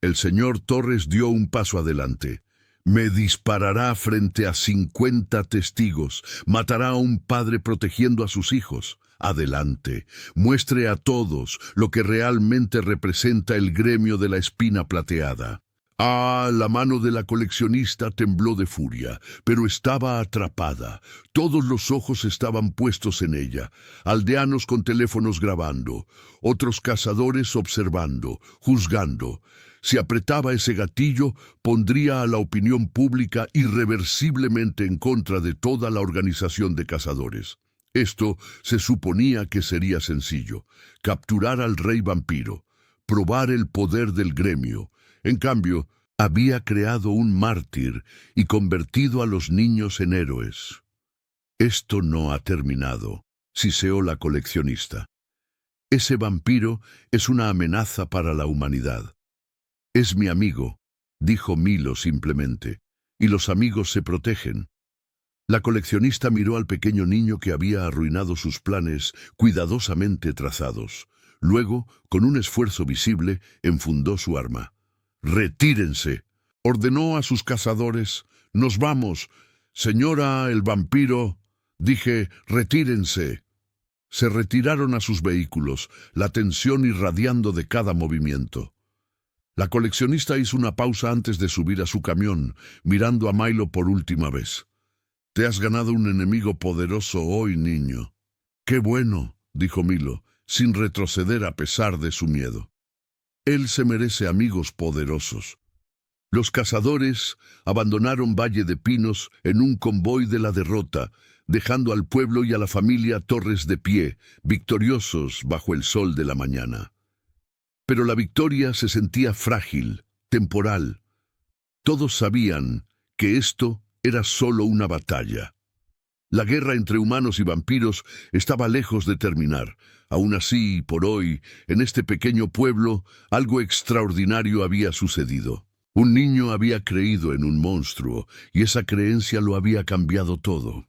El señor Torres dio un paso adelante. Me disparará frente a 50 testigos. Matará a un padre protegiendo a sus hijos. Adelante. Muestre a todos lo que realmente representa el gremio de la espina plateada. La mano de la coleccionista tembló de furia, pero estaba atrapada. Todos los ojos estaban puestos en ella. Aldeanos con teléfonos grabando, otros cazadores observando, juzgando. Si apretaba ese gatillo, pondría a la opinión pública irreversiblemente en contra de toda la organización de cazadores. Esto se suponía que sería sencillo: capturar al rey vampiro, probar el poder del gremio. En cambio, había creado un mártir y convertido a los niños en héroes. Esto no ha terminado, siseó la coleccionista. Ese vampiro es una amenaza para la humanidad. Es mi amigo, dijo Milo simplemente, y los amigos se protegen. La coleccionista miró al pequeño niño que había arruinado sus planes cuidadosamente trazados. Luego, con un esfuerzo visible, enfundó su arma. «Retírense», ordenó a sus cazadores. «Nos vamos. Señora el vampiro», dije, «retírense». Se retiraron a sus vehículos, la tensión irradiando de cada movimiento. La coleccionista hizo una pausa antes de subir a su camión, mirando a Milo por última vez. «Te has ganado un enemigo poderoso hoy, niño». «Qué bueno», dijo Milo, sin retroceder a pesar de su miedo. Él se merece amigos poderosos. Los cazadores abandonaron Valle de Pinos en un convoy de la derrota, dejando al pueblo y a la familia Torres de pie, victoriosos bajo el sol de la mañana. Pero la victoria se sentía frágil, temporal. Todos sabían que esto era solo una batalla. La guerra entre humanos y vampiros estaba lejos de terminar. Aún así, por hoy, en este pequeño pueblo, algo extraordinario había sucedido. Un niño había creído en un monstruo, y esa creencia lo había cambiado todo.